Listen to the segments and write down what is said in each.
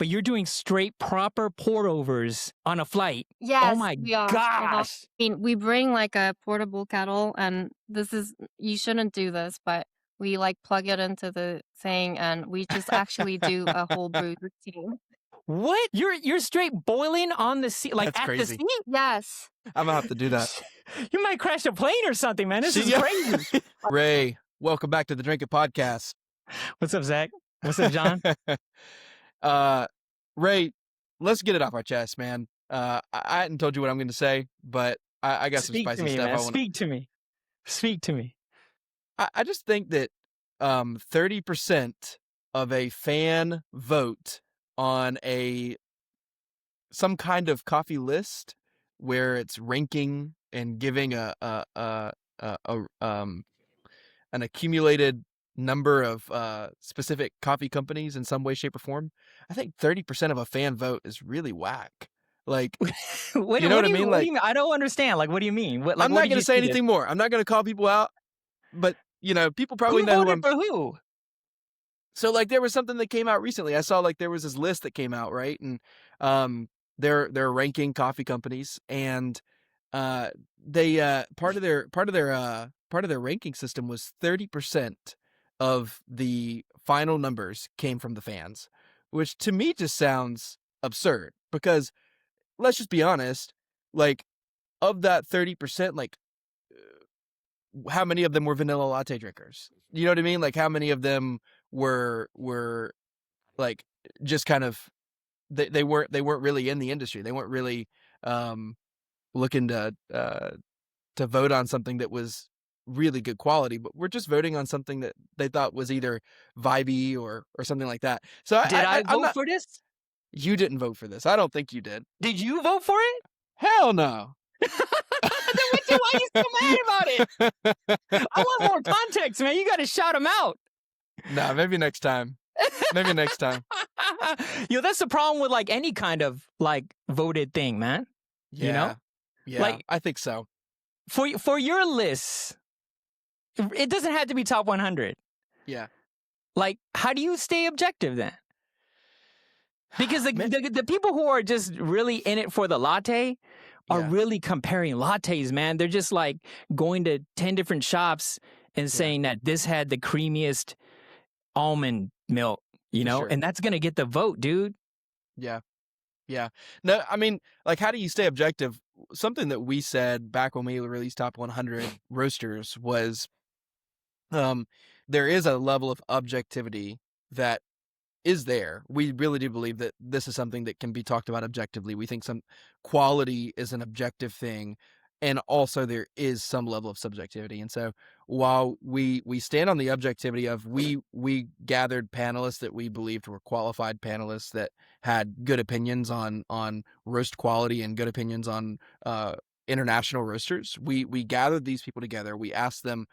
but you're doing straight proper pour-overs on a flight. Yes, Oh my we are. gosh. I mean, we bring like a portable kettle, and you shouldn't do this, but we like plug it into the thing, and we just actually do a whole brew routine. What? You're straight boiling on the seat, like That's at crazy. the seat? Yes. I'm gonna have to do that. You might crash a plane or something, man. This is crazy. Ray, welcome back to the Drink It Podcast. What's up, Zach? What's up, John? Ray, let's get it off our chest, man. I hadn't told you what I'm going to say, but I got some spicy stuff. Man. Speak to me. Speak to me. I just think that 30% of a fan vote on some kind of coffee list where it's ranking and giving an accumulated number of specific coffee companies in some way, shape, or form. I think 30% of a fan vote is really whack. Like, you know what I mean? What do you mean? I don't understand. Like, what do you mean? I'm not going to say anything more. I'm not going to call people out, but people probably know who voted for who. So like, there was something that came out recently. I saw like there was this list that came out, right? And they're ranking coffee companies, and they part of their ranking system was 30% of the final numbers came from the fans, which to me just sounds absurd, because let's just be honest, like, of that 30%, like, how many of them were vanilla latte drinkers? You know what I mean? Like, how many of them were like, just kind of, they weren't really in the industry. They weren't really looking to vote on something that was really good quality, but we're just voting on something that they thought was either vibey or something like that. So did I vote for this? You didn't vote for this. I don't think you did. Did you vote for it? Hell no. Why are you so mad about it? I want more context, man. You got to shout them out. Nah, maybe next time. Maybe next time. That's the problem with like any kind of like voted thing, man. Yeah. You know? Yeah, like, I think so. For your lists, it doesn't have to be top 100. Yeah. Like, how do you stay objective then? Because the people who are just really in it for the latte are really comparing lattes, man. They're just like going to 10 different shops and saying that this had the creamiest almond milk, sure. And that's going to get the vote, dude. Yeah. Yeah. No, I mean, like, how do you stay objective? Something that we said back when we released Top 100 Roasters was there is a level of objectivity that is there. We really do believe that this is something that can be talked about objectively. We think some quality is an objective thing, and also there is some level of subjectivity. And so while we stand on the objectivity of we gathered panelists that we believed were qualified panelists that had good opinions on roast quality and good opinions on international roasters, we gathered these people together. We asked them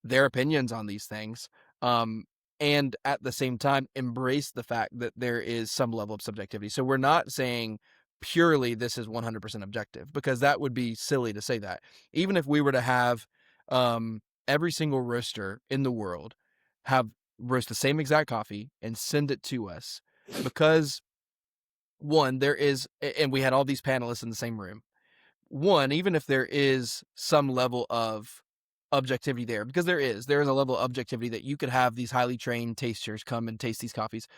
their opinions on these things. And at the same time, embrace the fact that there is some level of subjectivity. So we're not saying purely this is 100% objective, because that would be silly to say that. Even if we were to have every single roaster in the world roast the same exact coffee and send it to us, because one, there is, and we had all these panelists in the same room. One, even if there is some level of objectivity there, because there is a level of objectivity that you could have these highly trained tasters come and taste these coffees,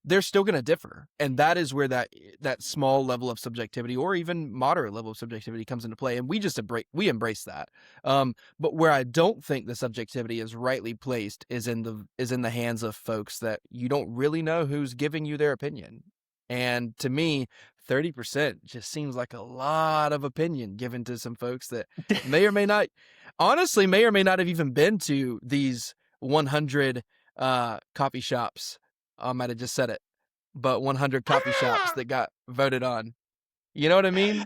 they're still going to differ. And that is where that small level of subjectivity, or even moderate level of subjectivity, comes into play. And we embrace that. But where I don't think the subjectivity is rightly placed is in the hands of folks that you don't really know who's giving you their opinion. And to me, 30% just seems like a lot of opinion given to some folks that may or may not have even been to these 100 coffee shops. I might have just said it, but 100 coffee shops that got voted on. You know what I mean?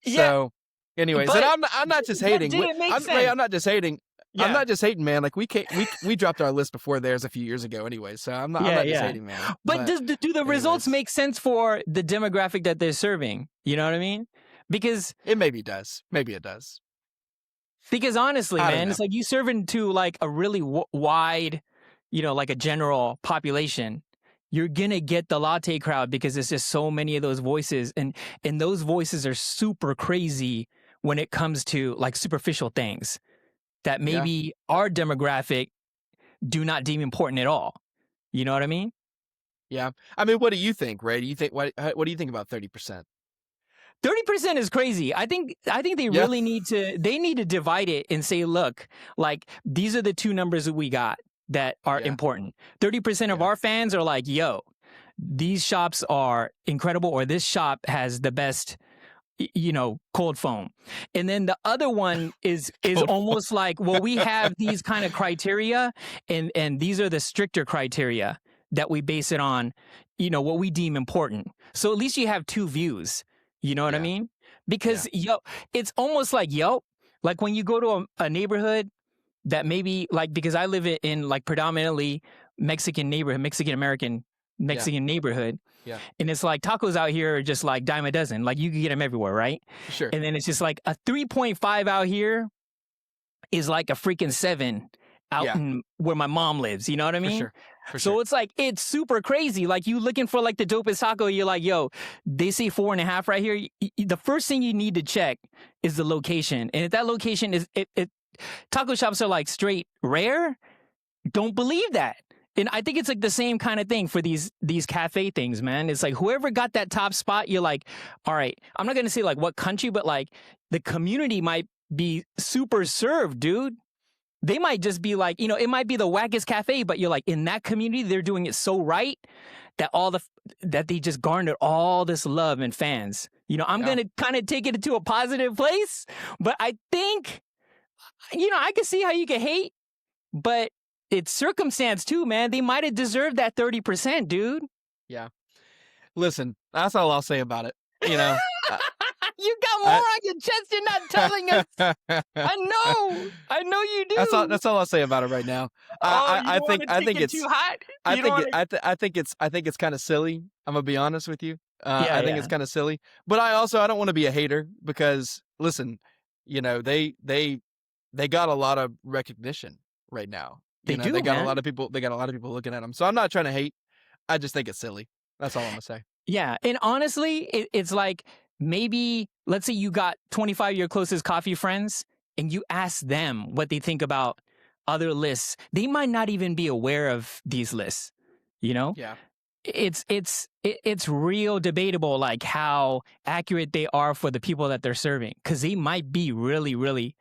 Yeah. So anyways, and I'm not just hating. I'm not just hating. Yeah. I'm not just hating, man. Like, we dropped our list before theirs a few years ago anyway, so I'm not just hating, man. But do the results make sense for the demographic that they're serving? You know what I mean? Because it maybe does. Maybe it does. Because honestly, man, it's like you serving to like a really wide, like a general population. you're gonna get the latte crowd because there's just so many of those voices, and those voices are super crazy when it comes to like superficial things that maybe our demographic do not deem important at all. You know what I mean? Yeah. I mean, what do you think, Ray? Do you think what do you think about 30%? 30% is crazy. I think they really need to divide it and say, look, like these are the two numbers that we got that are important. 30% of our fans are like, yo, these shops are incredible, or this shop has the best, cold foam. And then the other one is almost like, well, we have these kind of criteria, and these are the stricter criteria that we base it on, what we deem important. So at least you have two views. You know what I mean? Because, it's almost like, like when you go to a neighborhood that maybe, like, because I live in like predominantly Mexican American neighborhood. Yeah. And it's like tacos out here are just like dime a dozen. Like you can get them everywhere, right? Sure. And then it's just like a 3.5 out here is like a freaking 7 out in where my mom lives. You know what I mean? For sure. So it's like, it's super crazy. Like you looking for like the dopest taco, you're like, yo, they say 4.5 right here. The first thing you need to check is the location. And if that location is, taco shops are like straight rare, don't believe that. And I think it's like the same kind of thing for these cafe things, man. It's like whoever got that top spot, you're like, all right, I'm not going to say like what country, but like the community might be super served, dude. They might just be like, it might be the wackest cafe, but you're like, in that community, they're doing it so right that that they just garnered all this love and fans. I'm going to kind of take it to a positive place, but I think, I can see how you can hate, but it's circumstance too, man. They might have deserved that 30%, dude. Yeah. Listen, that's all I'll say about it. You got more on your chest. You're not telling us. I know you do. That's all I'll say about it right now. I think it's too hot. I think it's kind of silly. I'm gonna be honest with you. I think it's kind of silly, but I don't want to be a hater because listen, they got a lot of recognition right now. They got a lot of people. They got a lot of people looking at them. So I'm not trying to hate. I just think it's silly. That's all I'm gonna say. Yeah, and honestly, it's like maybe let's say you got 25 of your closest coffee friends, and you ask them what they think about other lists. They might not even be aware of these lists. Yeah. It's real debatable, like how accurate they are for the people that they're serving, because they might be really, really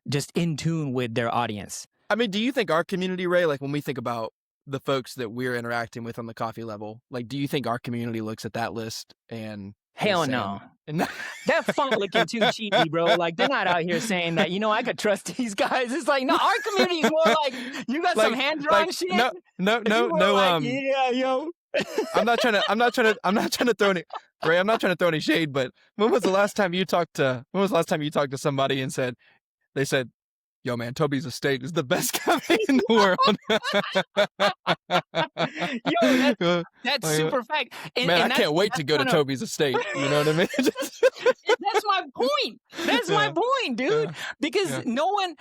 just in tune with their audience. I mean, do you think our community, Ray, like when we think about the folks that we're interacting with on the coffee level, like, do you think our community looks at that list and hell no? That font looking too cheapy, bro. Like they're not out here saying that, I could trust these guys. It's like, no, our community is more like you got some hand drawn shit. No. Like, yeah, yo. I'm not trying to throw any Ray, I'm not trying to throw any shade, but when was the last time you talked to somebody and they said, yo, man, Toby's Estate is the best cafe in the world. Yo, that's super fact. Man, I can't wait to go to Toby's Estate. You know what I mean? That's my point. That's my point, dude. Because no one,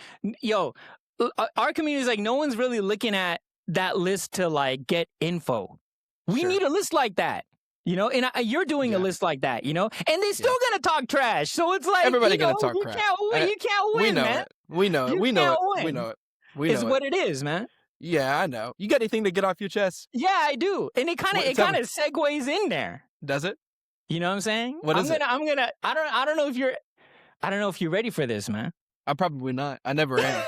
our community is like, no one's really looking at that list to like get info. We need a list like that. And you're doing a list like that, and they're still going to talk trash. So it's like, everybody going to talk crap. You can't win, man. We know it. We know it. It's what it is, man. Yeah, I know. You got anything to get off your chest? Yeah, I do. And it kind of segues in there. Does it? You know what I'm saying? What is it? I don't know if you're ready for this, man. I'm probably not. I never am.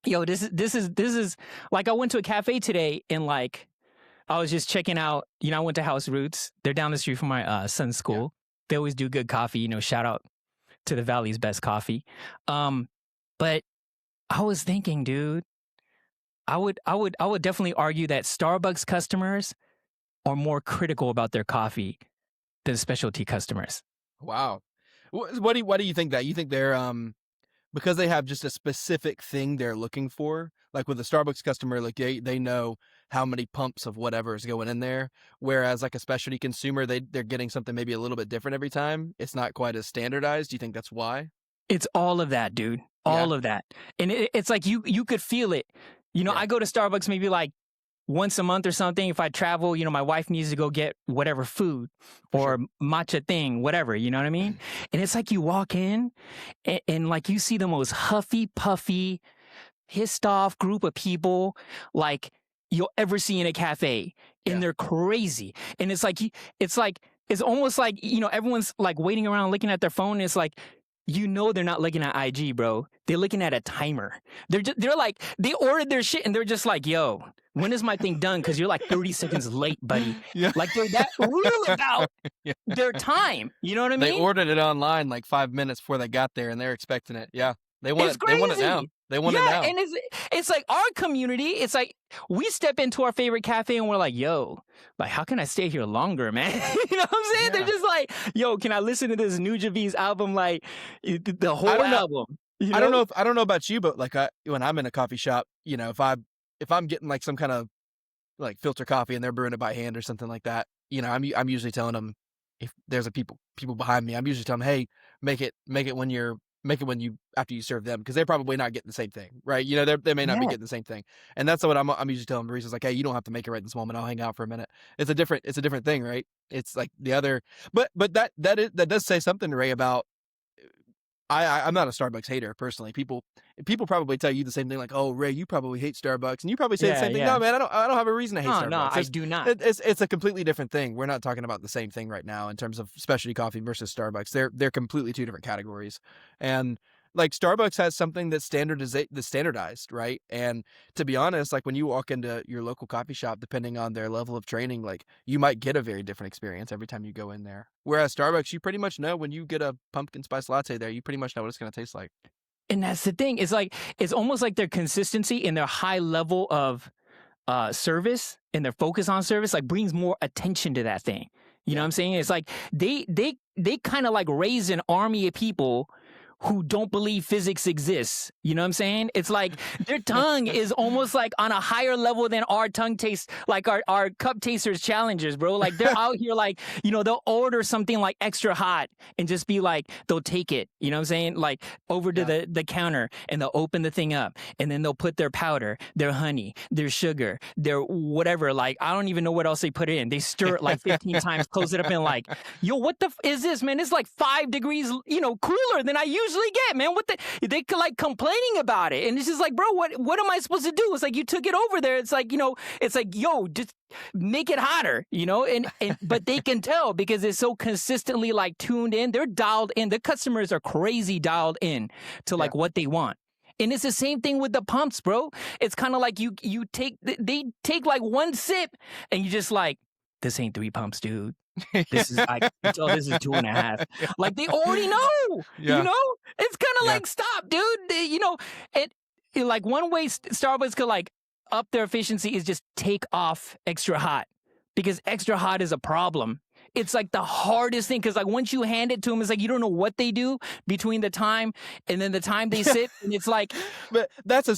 Yo, this is like I went to a cafe today and like I was just checking out, I went to House Roots. They're down the street from my son's school. Yeah. They always do good coffee, shout out to the Valley's best coffee. But I was thinking, dude, I would definitely argue that Starbucks customers are more critical about their coffee than specialty customers. Wow. What do you think that? You think they're because they have just a specific thing they're looking for? Like with a Starbucks customer, like they know how many pumps of whatever is going in there. Whereas like a specialty consumer, they're getting something maybe a little bit different every time. It's not quite as standardized. Do you think that's why? It's all of that, dude. All of that. And it's like you could feel it. I go to Starbucks maybe like once a month or something, if I travel, my wife needs to go get whatever food or matcha thing, whatever, you know what I mean? And it's like you walk in and like you see the most huffy, puffy, pissed off group of people like you'll ever see in a cafe. And they're crazy. And it's almost like, everyone's like waiting around looking at their phone. And it's like, they're not looking at IG, bro. They're looking at a timer. They're like, they ordered their shit and they're just like, yo, when is my thing done? Because you're like 30 seconds late, buddy. Yeah. Like they're that real about their time. You know what I mean? They ordered it online like 5 minutes before they got there and they're expecting it. Yeah. They want it now. They want it now. And it's like our community, it's like we step into our favorite cafe and we're like, yo, like how can I stay here longer, man? You know what I'm saying? Yeah. They're just like, yo, can I listen to this Nujavi's album, like the whole album? I don't know about you, but like when I'm in a coffee shop, if I'm getting like some kind of like filter coffee and they're brewing it by hand or something like that, I'm usually telling them, if there's people behind me, I'm usually telling them, hey, make it when you after you serve them, because they're probably not getting the same thing, right? They may not be getting the same thing, and that's what I'm usually telling baristas, like, hey, you don't have to make it right this moment. I'll hang out for a minute. It's a different thing, right? It's like the other, but that does say something, Ray, about. I'm not a Starbucks hater personally. People probably tell you the same thing, like, "Oh, Ray, you probably hate Starbucks," and you probably say the same thing. No, man, I don't have a reason to hate Starbucks. No, I do not. It's a completely different thing. We're not talking about the same thing right now in terms of specialty coffee versus Starbucks. They're completely two different categories, and like Starbucks has something that's standardized, right? And to be honest, like when you walk into your local coffee shop, depending on their level of training, like you might get a very different experience every time you go in there. Whereas Starbucks, you pretty much know when you get a pumpkin spice latte there, you pretty much know what it's going to taste like. And that's the thing. It's like it's almost like their consistency and their high level of service and their focus on service like brings more attention to that thing. You know what I'm saying? It's like they kind of like raise an army of people who don't believe physics exists. You know what I'm saying? It's like their tongue is almost like on a higher level than our tongue taste, like our cup tasters challengers, bro. Like they're out here like, they'll order something like extra hot and just be like, they'll take it, you know what I'm saying? Like over to the counter and they'll open the thing up and then they'll put their powder, their honey, their sugar, their whatever. Like, I don't even know what else they put in. They stir it like 15 times, close it up and like, yo, what the is this, man? It's like 5 degrees, cooler than I usually get, man. They like complaining about it, and it's just like, bro, what am I supposed to do? It's like you took it over there. It's like, it's like, yo, just make it hotter, and but they can tell because it's so consistently like tuned in. They're dialed in. The customers are crazy dialed in to like what they want. And it's the same thing with the pumps, bro. It's kind of like they take like one sip and you just like, this ain't 3 pumps, dude. This is like, this is 2.5. Like they already know, it's kind of like, stop, dude. And like one way Starbucks could like up their efficiency is just take off extra hot, because extra hot is a problem. It's like the hardest thing, because like once you hand it to them, it's like you don't know what they do between the time and then the time they sit, and it's like, but it's a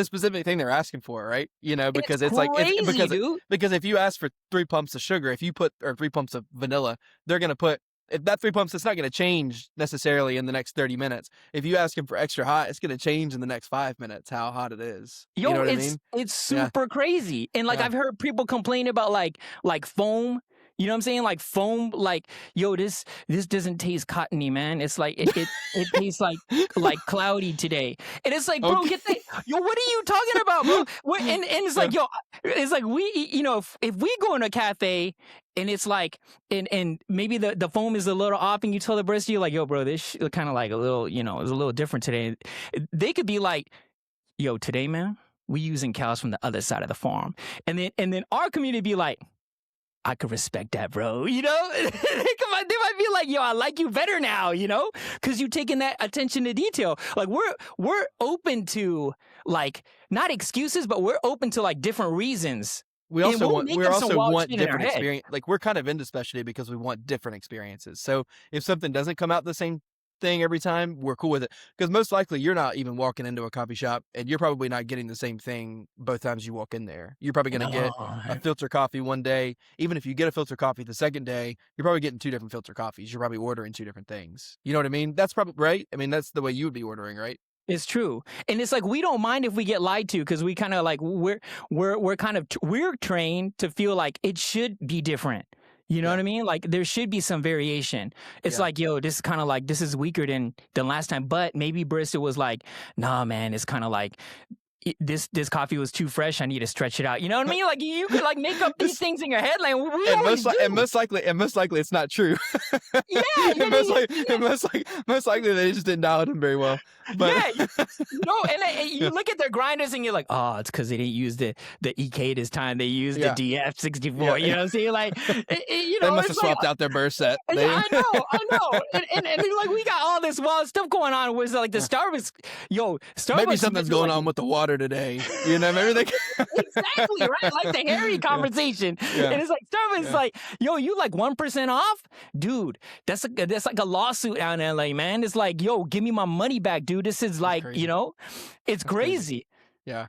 specific thing they're asking for, right? Because it's crazy, like dude. Because if you ask for 3 pumps of sugar, or 3 pumps of vanilla, they're gonna put. If that 3 pumps, it's not going to change necessarily in the next 30 minutes. If you ask them for extra hot, it's going to change in the next 5 minutes how hot it is. Yo, you know what it's I mean? It's super crazy. And like I've heard people complain about like foam. You know what I'm saying? Like foam, like, yo, this doesn't taste cottony, man. It's like it tastes like cloudy today. And it's like, bro, get that. Yo, what are you talking about, bro? And it's like, yo, it's like we, if we go in a cafe and it's like, and maybe the foam is a little off, and you tell the barista, you're like, yo, bro, this kind of like a little, it's a little different today. They could be like, yo, today, man, we using cows from the other side of the farm. And then our community be like, I could respect that, bro. They might be like, yo, I like you better now, because you taking that attention to detail. Like we're open to like not excuses, but we're open to like different reasons. We also want different experience. Like we're kind of into specialty because we want different experiences. So if something doesn't come out the same thing every time, we're cool with it, because most likely you're not even walking into a coffee shop and you're probably not getting the same thing both times you walk in there. You're probably going to get a filter coffee one day. Even if you get a filter coffee the second day, you're probably getting 2 different filter coffees. You're probably ordering 2 different things. You know what I mean? That's probably right. I mean, that's the way you would be ordering, right? It's true. And it's like we don't mind if we get lied to, because we kind of like we're trained to feel like it should be different. You know what I mean? Like there should be some variation. It's like, yo, this is kind of like, this is weaker than last time. But maybe Barista was like, nah, man, it's kind of like this coffee was too fresh. I need to stretch it out. You know what I mean? Like you could like make up these things in your head. Like and most likely it's not true. Yeah. most likely they just didn't dial it in very well. But and you look at their grinders and you're like, oh, it's because they didn't use the EK this time. They used the DF64. You know what I'm saying? Like, they must have swapped out their burst set. I know. And like we got all this wild stuff going on. Was like the Starbucks, maybe something's going on with the water today. You know, maybe they exactly right, like the Harry conversation. And it's like Starbucks is like, yo, you like 1% off, dude. That's like a lawsuit out in LA, man. It's like, yo, give me my money back, dude. This is like, it's crazy. Yeah.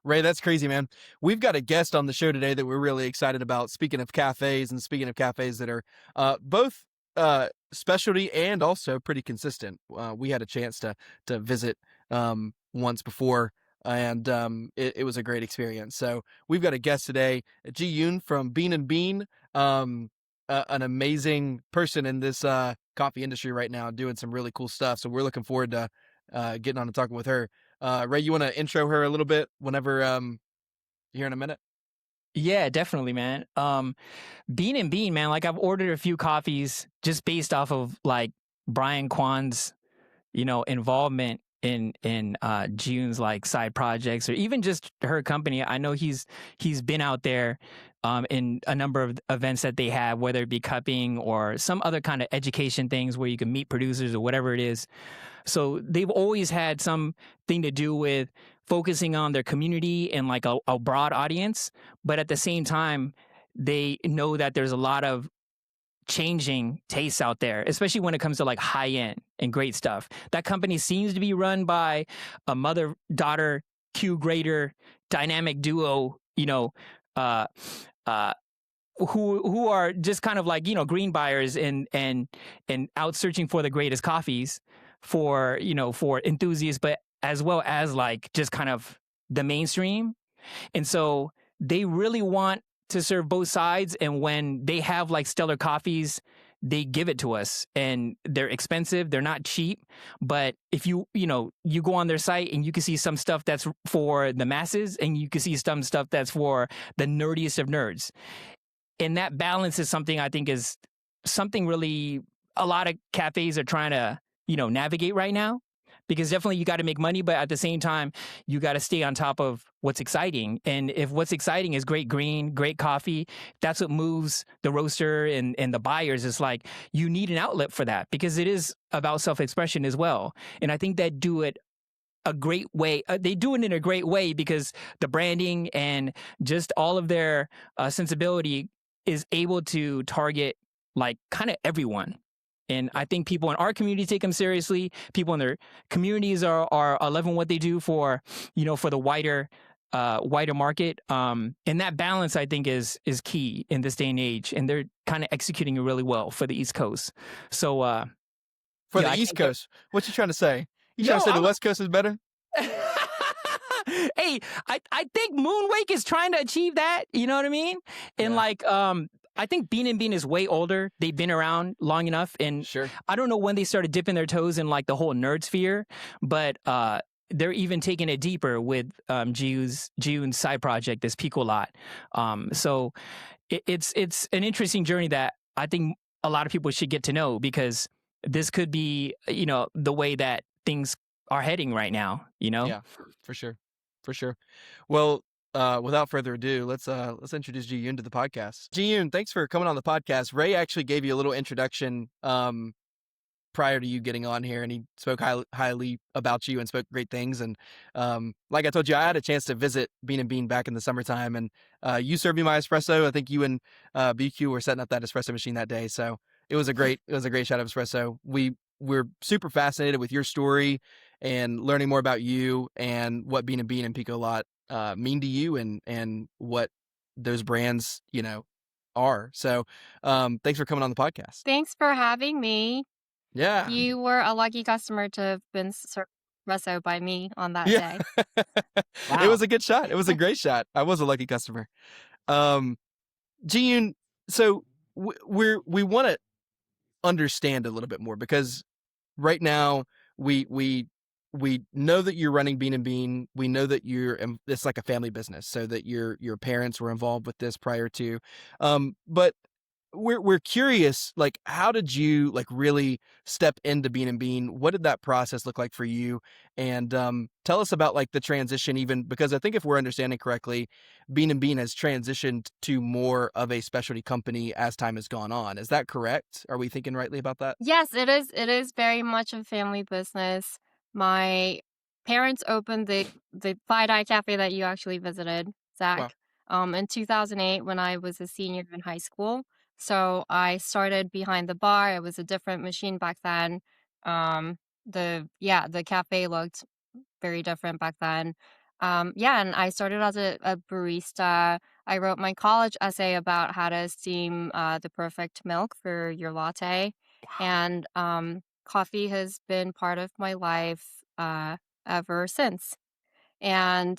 Ray, that's crazy, man. We've got a guest on the show today that we're really excited about. Speaking of cafes that are both specialty and also pretty consistent. We had a chance to visit once before, and it was a great experience. So we've got a guest today, Jiyoon from Bean and Bean, an amazing person in this coffee industry right now, doing some really cool stuff. So we're looking forward to getting on and talking with her. Ray, you want to intro her a little bit whenever here in a minute? Yeah, definitely, man. Bean and Bean, man, like I've ordered a few coffees just based off of like Brian Kwan's, involvement in Jiyoon's like side projects, or even just her company. I know he's been out there in a number of events that they have, whether it be cupping or some other kind of education things where you can meet producers or whatever it is. So they've always had something to do with focusing on their community and like a broad audience. But at the same time, they know that there's a lot of changing tastes out there, especially when it comes to like high end and great stuff. That company seems to be run by a mother-daughter Q grader dynamic duo, who are just kind of like, green buyers and out searching for the greatest coffees for enthusiasts, but as well as like just kind of the mainstream. And so they really want to serve both sides. And when they have like stellar coffees, they give it to us, and they're expensive. They're not cheap, but if you go on their site and you can see some stuff that's for the masses, and you can see some stuff that's for the nerdiest of nerds. And that balance is something I think is something really a lot of cafes are trying to, navigate right now, because definitely you got to make money, but at the same time, you got to stay on top of what's exciting. And if what's exciting is great green, great coffee, that's what moves the roaster and the buyers. It's like you need an outlet for that, because it is about self-expression as well. And I think they do it a great way. They do it in a great way because the branding and just all of their sensibility is able to target like kind of everyone. And I think people in our community take them seriously. People in their communities are loving what they do for the wider market. And that balance, I think, is key in this day and age. And they're kind of executing it really well for the East Coast. So for the East Coast, what you trying to say? You trying to say the West Coast is better? Hey, I think Moonwake is trying to achieve that. You know what I mean? And I think Bean and Bean is way older. They've been around long enough, and I don't know when they started dipping their toes in like the whole nerd sphere, but they're even taking it deeper with Jiyoon's side project, this Picolot. So it's an interesting journey that I think a lot of people should get to know, because this could be the way that things are heading right now. Yeah, for sure. Well, without further ado, let's introduce Jiyoon to the podcast. Jiyoon, thanks for coming on the podcast. Ray actually gave you a little introduction prior to you getting on here, and he spoke highly about you and spoke great things. And like I told you, I had a chance to visit Bean and Bean back in the summertime, and you served me my espresso. I think you and BQ were setting up that espresso machine that day, so it was a great shot of espresso. We're super fascinated with your story and learning more about you and what Bean and Picolot mean to you, and what those brands are. So thanks for coming on the podcast. Thanks for having me. Yeah, You were a lucky customer to have been espresso by me on that Yeah. day. It was a good shot. It was a great shot. I was a lucky customer. Jiyoon, so we want to understand a little bit more, because right now we know that you're running Bean and Bean. We know that it's like a family business, so that your parents were involved with this prior to. But we're curious, like, how did you like really step into Bean and Bean? What did that process look like for you? And tell us about like the transition, even because I think if we're understanding correctly, Bean and Bean has transitioned to more of a specialty company as time has gone on. Is that correct? Are we thinking rightly about that? Yes, it is. It is very much a family business. My parents opened the Fly Cafe that you actually visited, Wow. Zach, in 2008 when I was a senior in high school. So I started behind the bar. It was a different machine back then. The cafe looked very different back then. And I started as a barista. I wrote my college essay about how to steam the perfect milk for your latte. And coffee has been part of my life ever since. And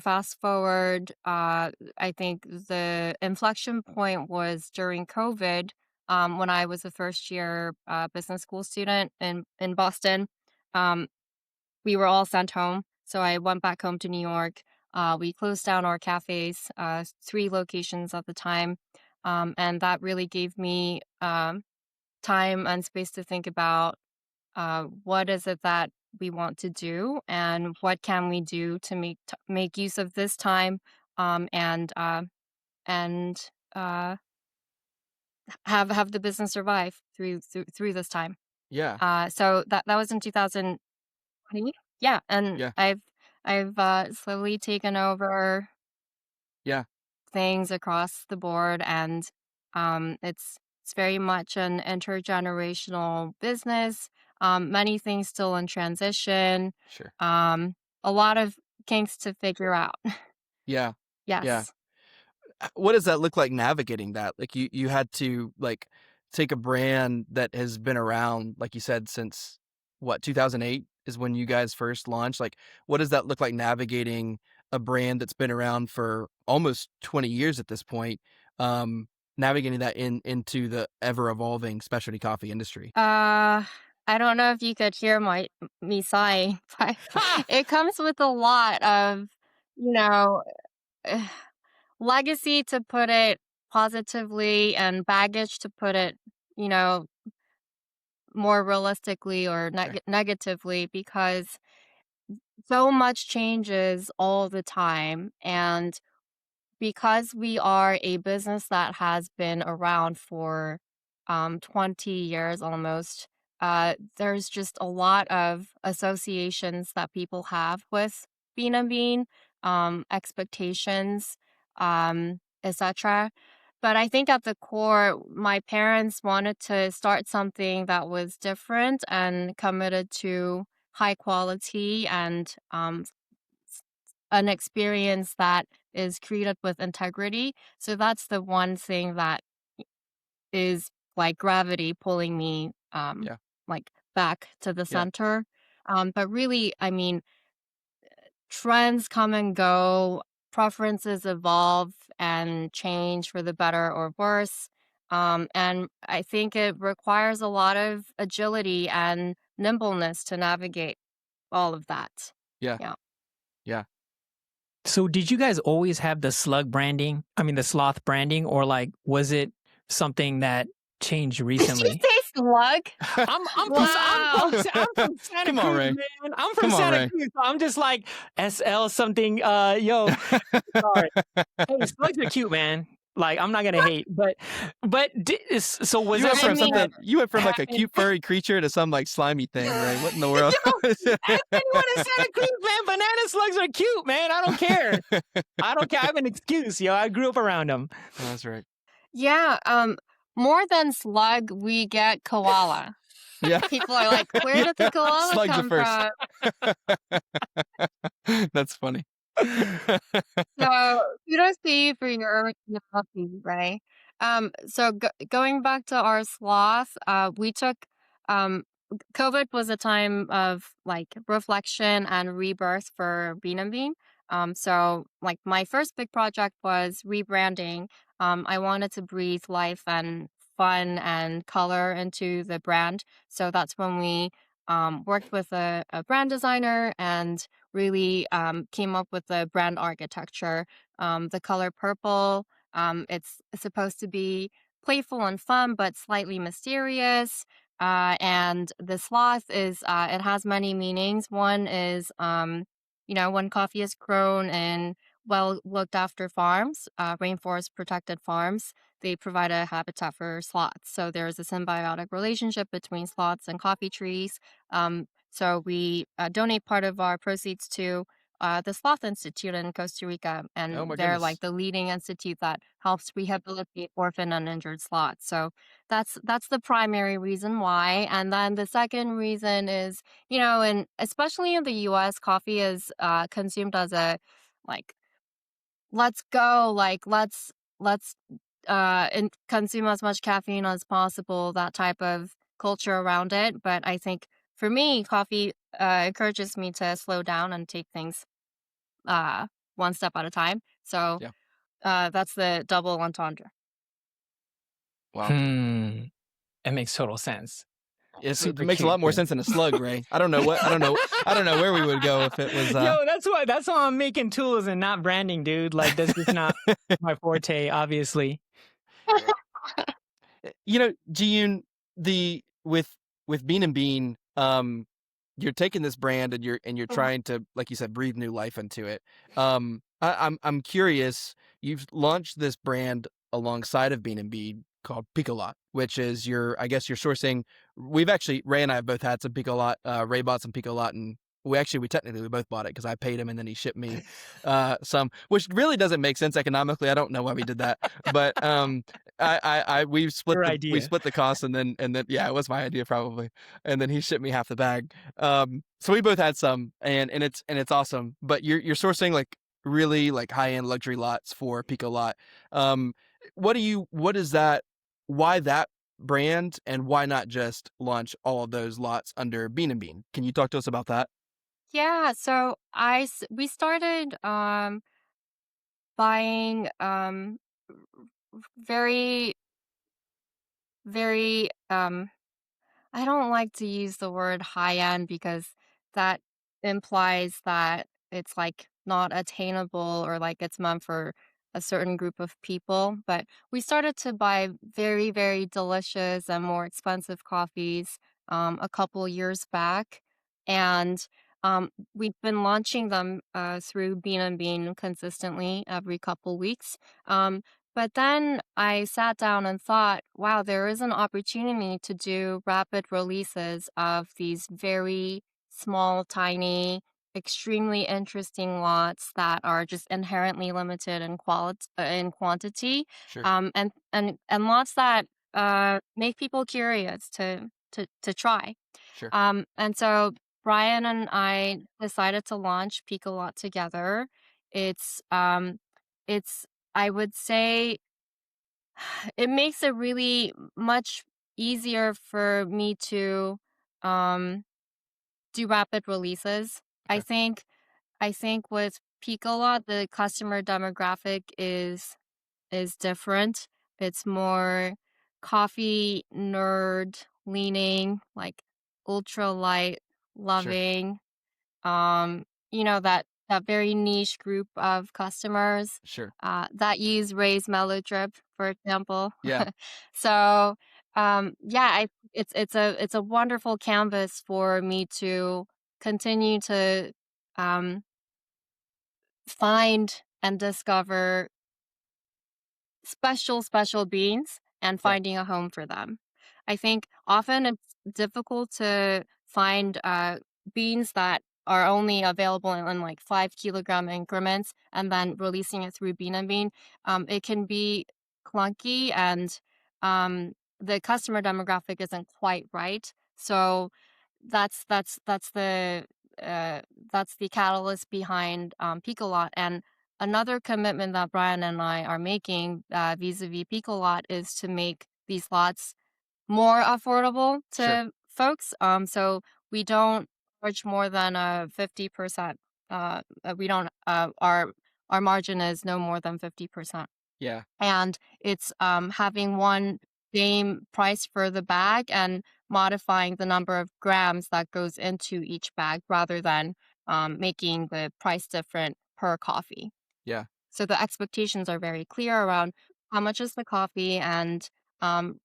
fast forward, I think the inflection point was during COVID, when I was a first year business school student in Boston. Um, we were all sent home. So I went back home to New York. We closed down our cafes, 3 locations at the time. And that really gave me time and space to think about what is it that we want to do and what can we do to make use of this time, and have the business survive through this time. Yeah. So that was in 2020. Yeah, and Yeah. I've slowly taken over Yeah. things across the board, and it's very much an intergenerational business. Many things still in transition. Sure. A lot of kinks to figure out. Yeah. Yeah. Yes. What does that look like navigating that? Like you had to like take a brand that has been around, like you said, since what, 2008 is when you guys first launched. Like, what does that look like navigating a brand that's been around for almost 20 years at this point? Navigating that into the ever evolving specialty coffee industry. I don't know if you could hear me sighing, but it comes with a lot of, you know, legacy, to put it positively, and baggage, to put it, you know, more realistically or Sure. negatively, because so much changes all the time. And because we are a business that has been around for 20 years almost, there's just a lot of associations that people have with Bean and Bean, expectations, etc. But I think at the core, my parents wanted to start something that was different and committed to high quality, and an experience that is created with integrity. So that's the one thing that is like gravity pulling me Yeah. like back to the Yeah. center. But really, I mean, trends come and go, preferences evolve and change for the better or worse. And I think it requires a lot of agility and nimbleness to navigate all of that. Yeah. Yeah. Yeah. So did you guys always have the slug branding? I mean, the sloth branding, or like, was it something that changed Did you recently? say slug? Wow. I'm from Santa Come on, Cruz, Ray. man. I'm Come from on, Santa Ray. Cruz. So I'm just like SL something. Yo, sorry. Hey, slugs are cute, man. Like, I'm not gonna hate, but so was You that went from something that you went from like a happened? cute furry creature to some like slimy thing, Ray. What in the world? Yo, anyone in Santa Cruz, man, banana slugs are cute, man. I don't care. I don't care. I have an excuse, yo. I grew up around them. Oh, that's right. Yeah, more than slug, we get koala. Yeah. People are like, where did the koala Slugs come are from? first. That's funny. So kudos to you for your originality, right? So going back to our sloth, we took COVID was a time of like reflection and rebirth for Bean and Bean. So like my first big project was rebranding. I wanted to breathe life and fun and color into the brand. So that's when we worked with a brand designer and really came up with the brand architecture. The color purple, it's supposed to be playful and fun, but slightly mysterious. And the sloth is, it has many meanings. One is, when coffee is grown in well looked after farms, rainforest protected farms, they provide a habitat for sloths. So there's a symbiotic relationship between sloths and coffee trees. So we donate part of our proceeds to the Sloth Institute in Costa Rica, Oh and my they're goodness. like the leading institute that helps rehabilitate orphan and injured sloths. So that's the primary reason why. And then the second reason is, and especially in the US, coffee is consumed as a like, let's go, like let's and consume as much caffeine as possible, that type of culture around it. But I think for me, coffee encourages me to slow down and take things uh one step at a time. So Yeah. that's the double entendre. Wow. It makes total sense. It Super makes a lot cute, more dude. sense than a slug, Ray. I don't know what. I don't know. I don't know where we would go if it was. Yo, that's why I'm making tools and not branding, dude. Like that's just not my forte, obviously. Jiyoon, the with Bean and Bean, you're taking this brand and you're trying to, like you said, breathe new life into it. I'm curious. You've launched this brand alongside of Bean and Bean called Picolot, which is I guess you're sourcing. We've actually Ray and I have both had some Picolot. Ray bought some Picolot, and we both bought it because I paid him and then he shipped me some, which really doesn't make sense economically. I don't know why we did that, but we split Your we idea. split the cost, and then yeah, it was my idea probably, and then he shipped me half the bag. So we both had some, and it's awesome. But you're sourcing like really like high end luxury lots for Pico Lot. What is that? Why that brand, and why not just launch all of those lots under Bean and Bean? Can you talk to us about that? Yeah, so we started buying very very I don't like to use the word high end because that implies that it's like not attainable or like it's meant for a certain group of people. But we started to buy very, very delicious and more expensive coffees a couple years back. And we've been launching them through Bean and Bean consistently every couple weeks. But then I sat down and thought, wow, there is an opportunity to do rapid releases of these very small, tiny, extremely interesting lots that are just inherently limited in in quantity, Sure, and lots that make people curious to try. sure, And so Brian and I decided to launch Picolot together. It's it's I would say it makes it really much easier for me to um do rapid releases. I okay, think I think with Picolot the customer demographic is different. It's more coffee nerd leaning, like ultra light sure, loving. That very niche group of customers sure, that use Ray's Mellow Drip, for example. yeah, So, yeah, it's a wonderful canvas for me to continue to um, find and discover special beans and yeah, finding a home for them. I think often it's difficult to find beans that are only available in like 5 kilogram increments and then releasing it through Bean and Bean. It can be clunky and um, the customer demographic isn't quite right. So that's that's that's the uh, that's the catalyst behind Picolot. And another commitment that Brian and I are making vis-a-vis Picolot is to make these lots more affordable sure, to folks. So we don't charge more than 50%. We don't. Our margin is no more than 50%, Yeah. and it's having one same price for the bag and modifying the number of grams that goes into each bag rather than making the price different per coffee. Yeah. So the expectations are very clear around how much is the coffee, and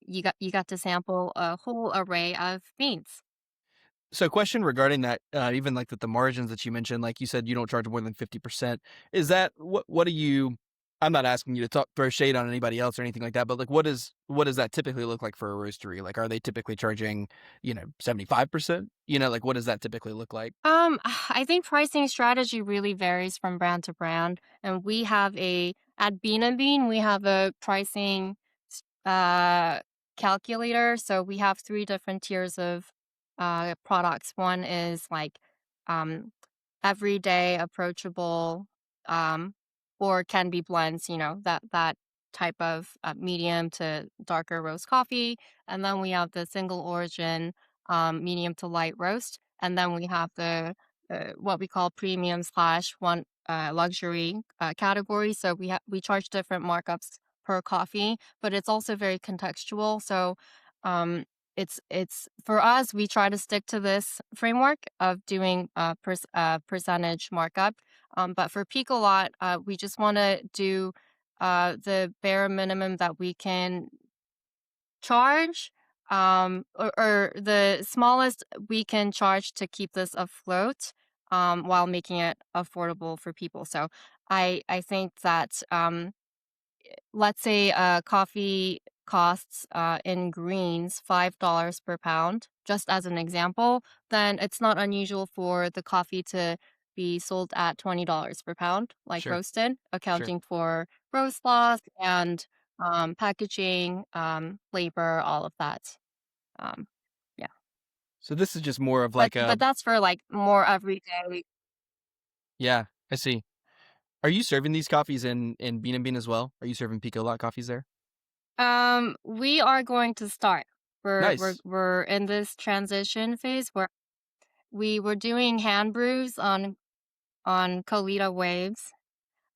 you got to sample a whole array of beans. So, question regarding that, even like with the margins that you mentioned, like you said, you don't charge more than 50%. Is that what do you? I'm not asking you to throw shade on anybody else or anything like that, but like, what does that typically look like for a roastery? Like, are they typically charging, 75%? Like, what does that typically look like? I think pricing strategy really varies from brand to brand, and we have at Bean and Bean we have a pricing uh calculator. So we have three different tiers of products. One is like um everyday approachable, um or can be blends, that type of medium to darker roast coffee. And then we have the single origin, medium to light roast. And then we have the what we call premium slash one luxury category. So we charge different markups per coffee, but it's also very contextual. So it's for us, we try to stick to this framework of doing percentage markup. But for Picolot, we just want to do the bare minimum that we can charge, or the smallest we can charge to keep this afloat, while making it affordable for people. So I think that, let's say coffee costs in greens $5 per pound, just as an example, then it's not unusual for the coffee to be sold at $20 per pound, like Sure. roasted, Sure. accounting for roast loss and packaging, labor, all of that. Um, yeah, So this is just more of but like a, but that's for like more everyday. yeah, I see. Are you serving these coffees in Bean and Bean as well? Are you serving Picolot coffees there? We are going to start. We're we're Nice. we're in this transition phase where we were doing hand brews on Colita waves.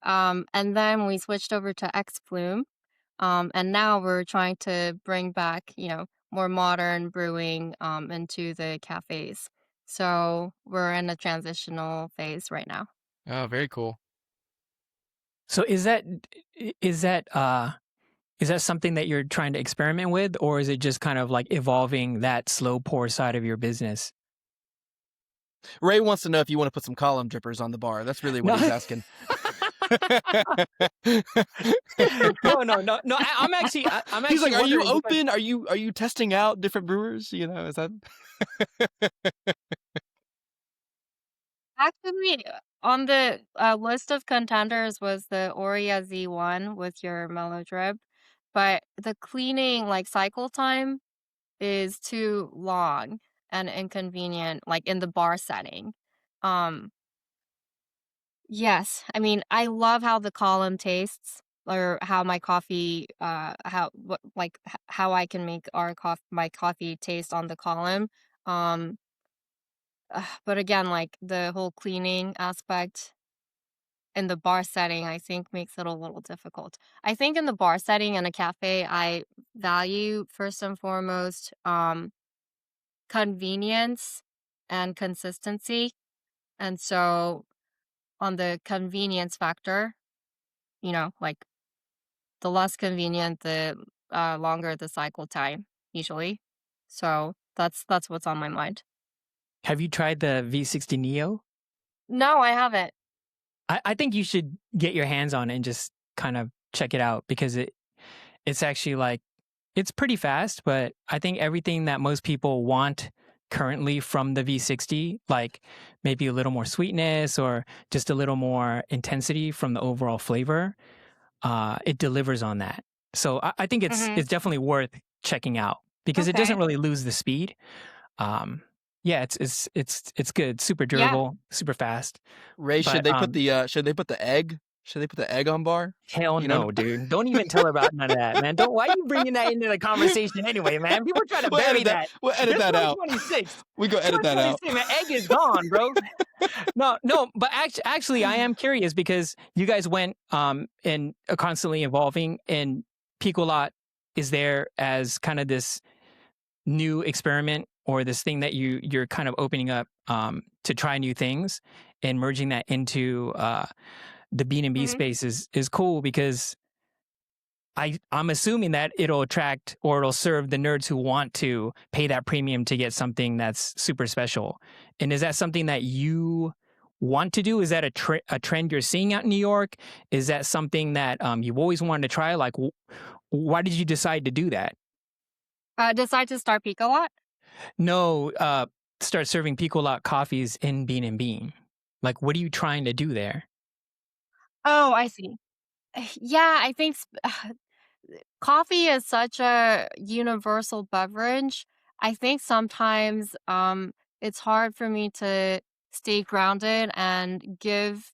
And then we switched over to X Flume. And now we're trying to bring back, more modern brewing into the cafes. So we're in a transitional phase right now. Oh, very cool. So is that something that you're trying to experiment with, or is it just kind of like evolving that slow pour side of your business? Ray wants to know if you want to put some column drippers on the bar. That's really what No. he's asking. No. I'm actually He's like, are you wondering because- open? Are you testing out different brewers? Is that? Actually, on the list of contenders was the Oria Z1 with your mellow drip, but the cleaning like cycle time is too long and inconvenient, like in the bar setting. Um, yes, I mean I love how the column tastes, or how my coffee, how I can make my coffee taste on the column. Um, but again, like the whole cleaning aspect in the bar setting, I think makes it a little difficult. I think in the bar setting in a cafe, I value first and foremost convenience and consistency. And so on the convenience factor, like the less convenient, the longer the cycle time usually. So that's what's on my mind. Have you tried the V60 Neo? No, I haven't. I think you should get your hands on it and just kind of check it out, because it's actually like, it's pretty fast, but I think everything that most people want currently from the V60, like maybe a little more sweetness or just a little more intensity from the overall flavor, it delivers on that. So I think it's definitely worth checking out, because it doesn't really lose the speed. Yeah, it's good, super durable, super fast. Ray, But, should they put the egg Should they put the egg on bar? Hell You know? no, dude. Don't even tell her about none of that, man. Don't. Why are you bringing that into the conversation anyway, man? People try to bury that. We'll edit This that out. 2026. We go edit that out. 2026, man. Egg is gone, bro. No. But actually, I am curious because you guys went and are constantly evolving, and Picolot is there as kind of this new experiment or this thing that you're kind of opening up to try new things and merging that into the B&B space is cool because I'm assuming that it'll attract or it'll serve the nerds who want to pay that premium to get something that's super special. And is that something that you want to do? Is that a trend you're seeing out in New York? Is that something that you've always wanted to try? Like, why did you decide to do that? Decide to start Picolot? No, start serving Picolot coffees in B&B. Like, what are you trying to do there? Oh, I see. Yeah, I think coffee is such a universal beverage. I think sometimes it's hard for me to stay grounded and give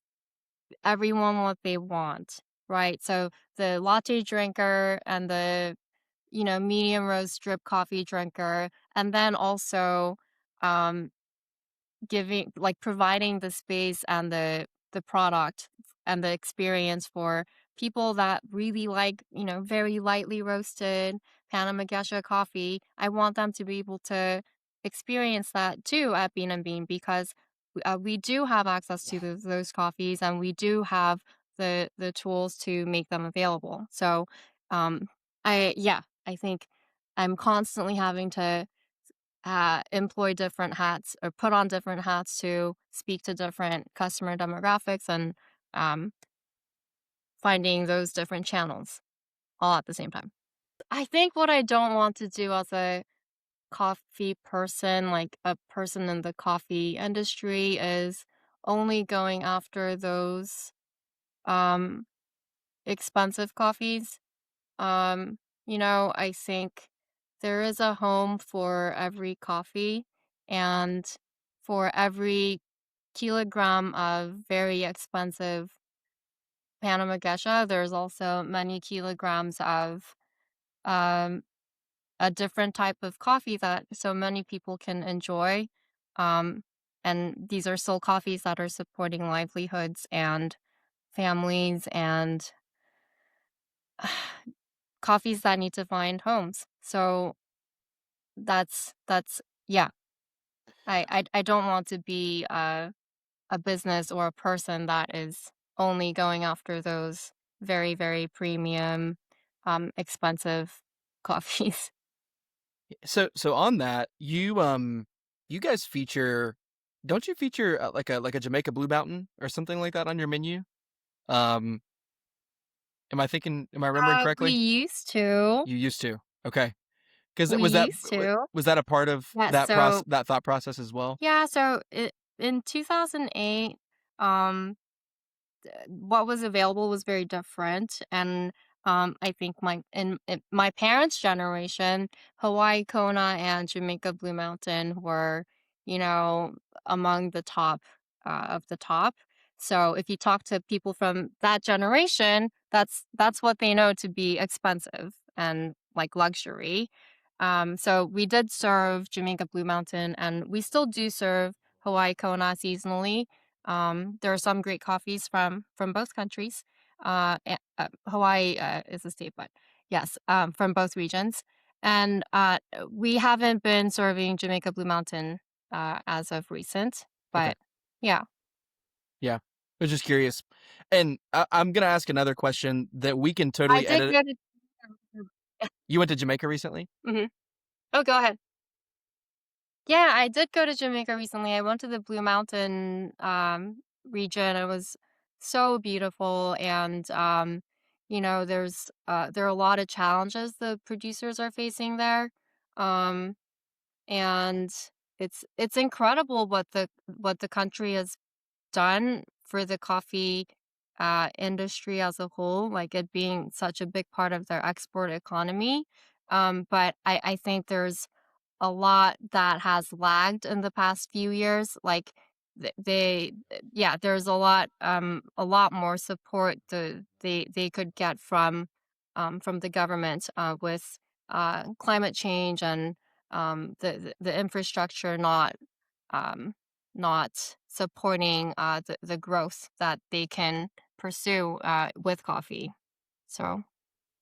everyone what they want, right? So the latte drinker and the medium roast drip coffee drinker, and then also um providing the space and the product and the experience for people that really like very lightly roasted Panama Geisha coffee. I want them to be able to experience that too at Bean and Bean because we do have access to those coffees, and we do have the tools to make them available. So um I think I'm constantly having to employ different hats or put on different hats to speak to different customer demographics and um, finding those different channels all at the same time. I think what I don't want to do as a coffee person, like a person in the coffee industry, is only going after those um, expensive coffees. I think there is a home for every coffee, and for every kilogram of very expensive Panama Geisha, there's also many kilograms of um, a different type of coffee that so many people can enjoy. Um, and these are still coffees that are supporting livelihoods and families and coffees that need to find homes. So that's yeah. I don't want to be a business or a person that is only going after those very, very premium, expensive coffees. So on that, you guys feature, don't you feature like a Jamaica Blue Mountain or something like that on your menu? Um, am I remembering We correctly? used to. You used to. Okay. Because We used to. was that a part of Yeah. that thought process as well? Yeah. In 2008, um, what was available was very different, and I think in my parents' generation, Hawaii Kona and Jamaica Blue Mountain were you know among the top of the top. So if you talk to people from that generation, that's what they know to be expensive and like luxury. So we did serve Jamaica Blue Mountain, and we still do serve Hawaii Kona seasonally. There are some great coffees from both countries. Hawaii is a state, but yes, from both regions. And we haven't been serving Jamaica Blue Mountain as of recent, Okay. but yeah. Yeah. I was just curious. And I'm gonna ask another question that we can I totally did edit. go to. You went to Jamaica recently? hmm Oh, go ahead. Yeah, I did go to Jamaica recently. I went to the Blue Mountain region. It was so beautiful, and there are a lot of challenges the producers are facing there. Um and it's incredible what the country has done for the coffee industry as a whole, like it being such a big part of their export economy. But I think there's a lot that has lagged in the past few years. Like there's a lot more support they could get from the government with climate change and the infrastructure um, not supporting the growth that they can pursue with coffee. So,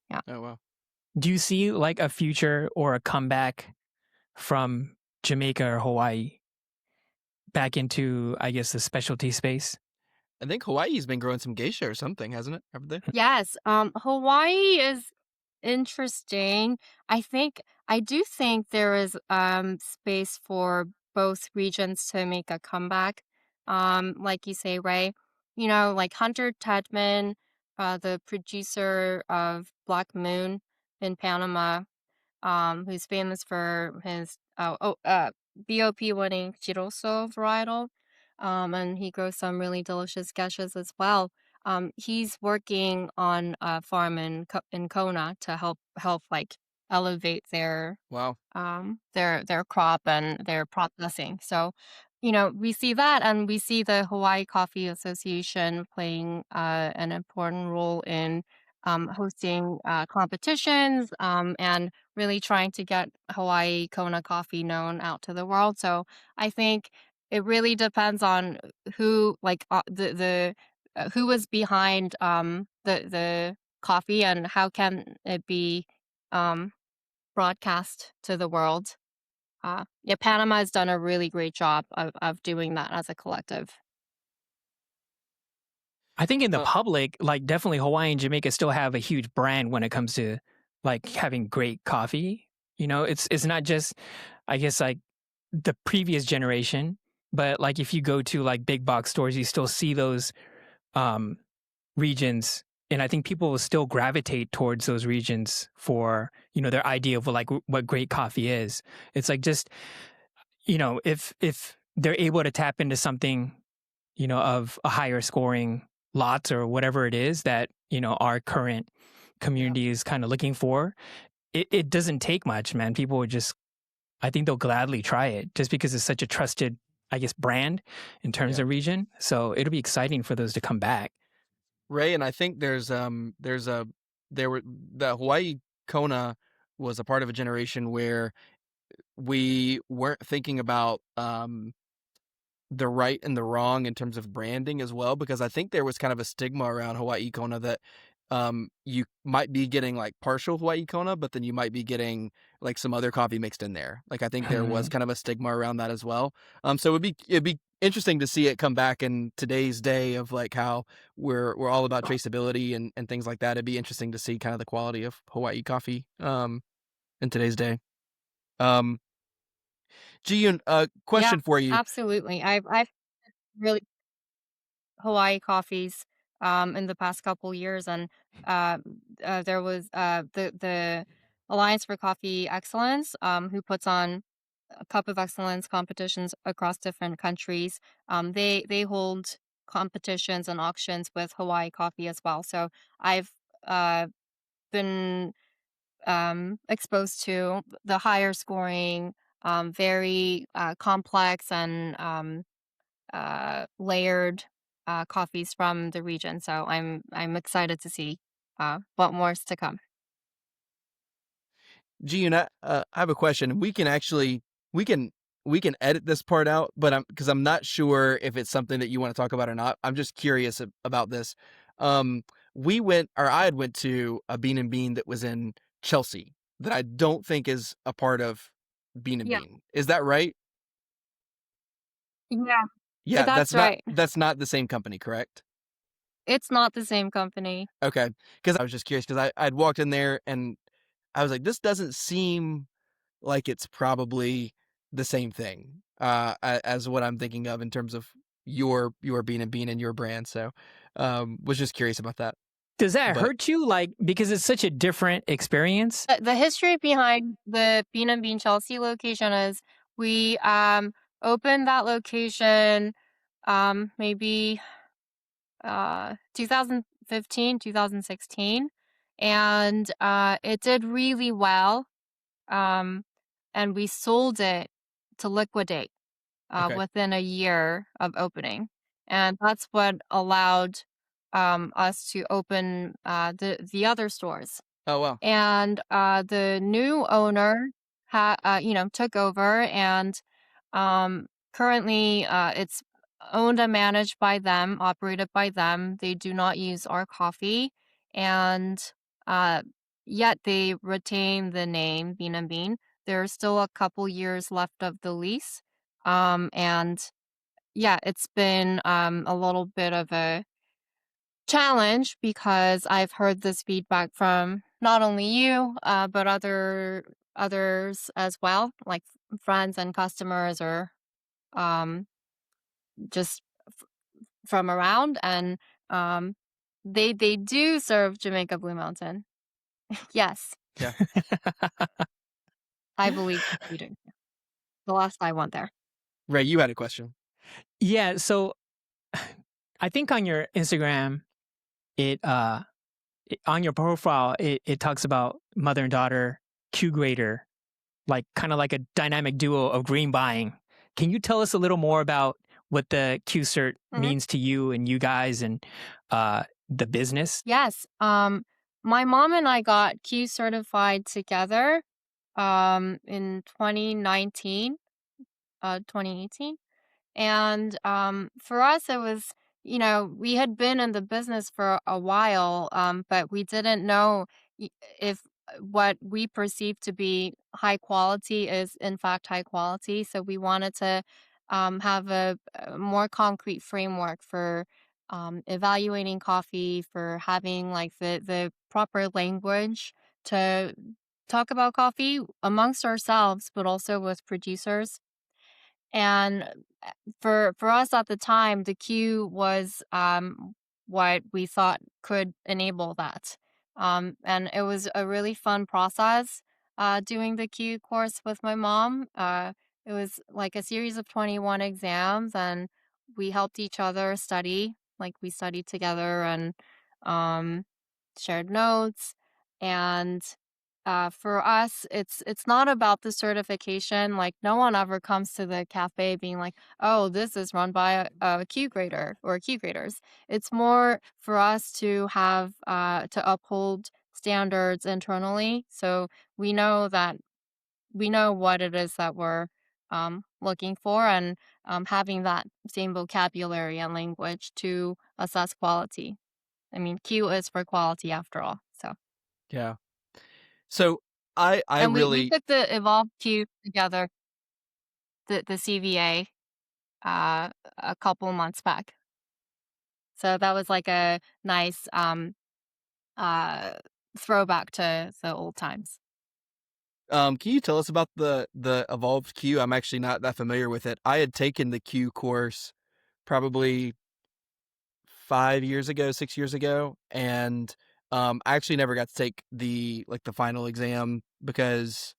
yeah. Oh wow. Do you see like a future or a comeback from Jamaica or Hawaii back into, I guess, the specialty space? I think Hawaii's been growing some geisha or something, hasn't it? Haven't they? Yes, Hawaii is interesting. I do think there is space for both regions to make a comeback. Like you say, Ray, like Hunter Tedman, the producer of Black Moon in Panama, who's famous for his BOP winning Chiroso varietal. And he grows some really delicious geshes as well. He's working on a farm in Kona to help like elevate Wow. their crop and their processing. So, we see that, and we see the Hawaii Coffee Association playing an important role in hosting competitions and really trying to get Hawaii Kona coffee known out to the world. So I think it really depends on who, like the who is behind the coffee and how can it be um, broadcast to the world. Yeah, Panama has done a really great job of doing that as a collective. I think in the Uh, public, like definitely Hawaii and Jamaica still have a huge brand when it comes to like having great coffee. It's not just, I guess, like the previous generation, but like if you go to like big box stores, you still see those um, regions, and I think people will still gravitate towards those regions for their idea of like what great coffee is. It's like just if they're able to tap into something of a higher scoring lots or whatever it is that our current yeah. community is kind of looking for, it doesn't take much, man. People would just, I think they'll gladly try it just because it's such a trusted, I guess, brand in terms Yeah. of region. So it'll be exciting for those to come back. Ray, and I think there were the Hawaii Kona was a part of a generation where we weren't thinking about the right and the wrong in terms of branding as well, because I think there was kind of a stigma around Hawaii Kona that you might be getting like partial Hawaii Kona, but then you might be getting like some other coffee mixed in there. Like I think there was kind of a stigma around that as well. So it'd be interesting to see it come back in today's day of like how we're all about traceability and things like that. It'd be interesting to see kind of the quality of Hawaii coffee in today's day. Um Jiyoon, Yeah, question for you. absolutely. I've really Hawaii coffees in the past couple years, and uh, there was the Alliance for Coffee Excellence, who puts on a Cup of Excellence competitions across different countries. They hold competitions and auctions with Hawaii coffee as well. So I've uh, been exposed to the higher scoring, very complex and layered coffees from the region. So I'm excited to see what more's to come. Gene, I have a question. We can we can edit this part out, but I'm not sure if it's something that you want to talk about or not. I'm just curious about this. Um, I had went to a Bean and Bean that was in Chelsea that I don't think is a part of Bean and Yeah, Bean. Is that right? yeah, Yeah, that's right. that's not the same company, correct? It's not the same company. Okay, because I was just curious because I'd walked in there and I was like, this doesn't seem like it's probably the same thing as what I'm thinking of in terms of your Bean and Bean and your brand. So was just curious about that. Does that But hurt you? Like, because it's such a different experience? The history behind the Bean and Bean Chelsea location is we opened that location maybe 2015, 2016, and it did really well. Um, and we sold it to liquidate. Okay. within a year of opening. And that's what allowed us to open the other stores. Oh wow. And the new owner took over, and currently it's owned and managed by them, operated by them. They do not use our coffee, and uh, yet they retain the name Bean and Bean. There's still a couple years left of the lease. And yeah, it's been a little bit of a challenge because I've heard this feedback from not only you, but others as well, like friends and customers, or um, just from around, and um, they do serve Jamaica Blue Mountain. Yes, Yeah. I believe we do. The last I went there. Ray, you had a question. Yeah, so I think on your Instagram, on your profile, it talks about mother and daughter Q grader, like kind of like a dynamic duo of green buying. Can you tell us a little more about what the Q cert Mhm. means to you and you guys and the business? Yes. My mom and I got Q certified together in 2019, 2018. And for us, it was, we had been in the business for a while, but we didn't know if what we perceive to be high quality is in fact high quality. So we wanted to have a more concrete framework for evaluating coffee, for having like the proper language to talk about coffee amongst ourselves, but also with producers. And for us at the time, the queue was what we thought could enable that. And it was a really fun process doing the queue course with my mom. It was like a series of 21 exams, and we helped each other study. Like we studied together and um, shared notes. And for us, it's not about the certification. Like no one ever comes to the cafe being like, "Oh, this is run by a Q grader or Q graders." It's more for us to have to uphold standards internally, so we know that we know what it is that we're looking for, and having that same vocabulary and language to assess quality. I mean, Q is for quality after all. So. Yeah. So I And we really took the Evolve Q together, the CVA, a couple months back. So that was like a nice uh throwback to the old times. can you tell us about the evolved Q? I'm actually not that familiar with it. I had taken the Q course probably 5 years ago, 6 years ago, and I actually never got to take the final exam because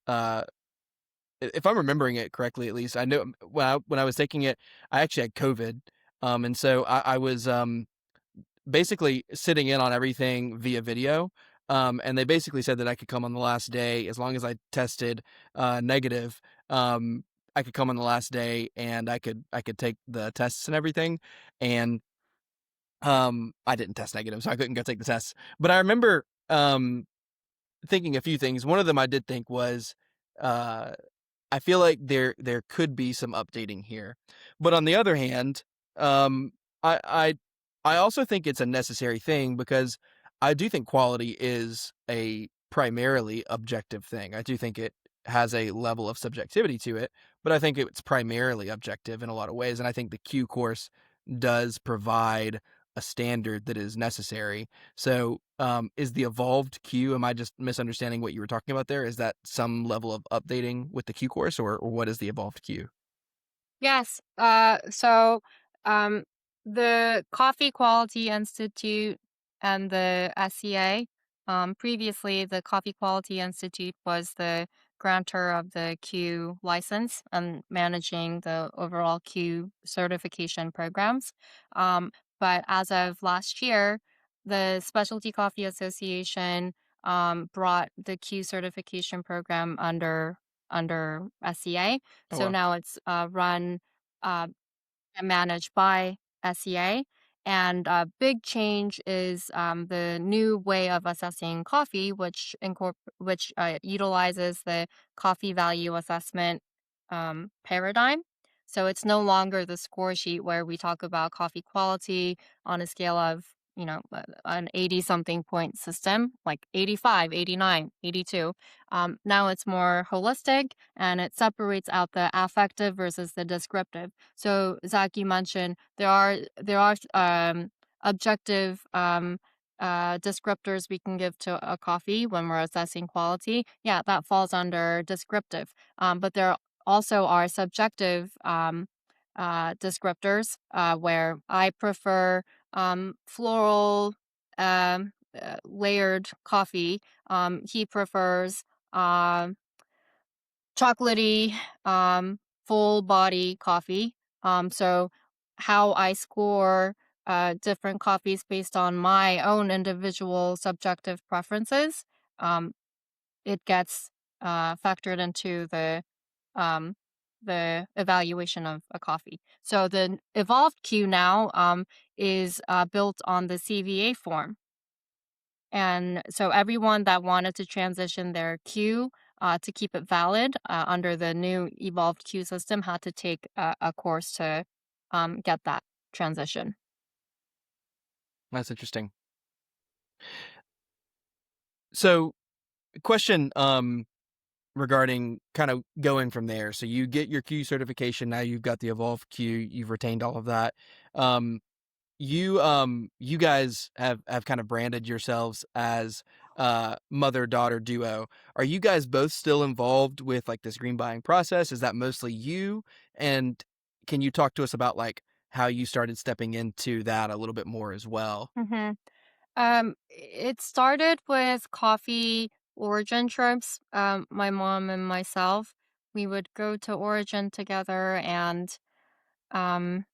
if I'm remembering it correctly, at least I know when I was taking it, I actually had COVID, and so I was basically sitting in on everything via video. And they basically said that I could come on the last day as long as I tested negative. I could come on the last day and I could take the tests and everything. And I didn't test negative, so I couldn't go take the tests. But I remember thinking a few things. One of them I did think was uh I feel like there could be some updating here. But on the other hand, um, I I I also think it's a necessary thing because I do think quality is a primarily objective thing. I do think it has a level of subjectivity to it, but I think it's primarily objective in a lot of ways. And I think the Q course does provide a standard that is necessary. So, is the evolved Q, am I just misunderstanding what you were talking about there? Is that some level of updating with the Q course, or what is the evolved Q? Yes. So um, the Coffee Quality Institute and the SCA, previously the Coffee Quality Institute was the grantor of the Q license and managing the overall Q certification programs. Um, but as of last year, the Specialty Coffee Association brought the Q certification program under SCA. Oh So wow. now it's run uh, managed by SEA. And a big change is the new way of assessing coffee, which utilizes the coffee value assessment paradigm. So it's no longer the score sheet where we talk about coffee quality on a scale of, an 80 something point system, like 85, 89, 82. Now it's more holistic, and it separates out the affective versus the descriptive. So, Zach, you mentioned there are objective descriptors we can give to a coffee when we're assessing quality. Yeah, that falls under descriptive. But there also are subjective descriptors where I prefer floral layered coffee. He prefers chocolatey, full body coffee. So how I score different coffees based on my own individual subjective preferences, um, it gets factored into um, the evaluation of a coffee. So the evolved queue now is built on the CVA form. And so everyone that wanted to transition their queue to keep it valid under the new evolved queue system had to take a course to get that transition. That's interesting. So, question regarding kind of going from there. So you get your Q certification. Now you've got the Evolve Q. You've retained all of that. You guys have kind of branded yourselves as mother daughter duo. Are you guys both still involved with like this green buying process? Is that mostly you? And can you talk to us about like how you started stepping into that a little bit more as well? Mm-hmm. It started with coffee origin trips. My mom and myself, we would go to Origin together and um,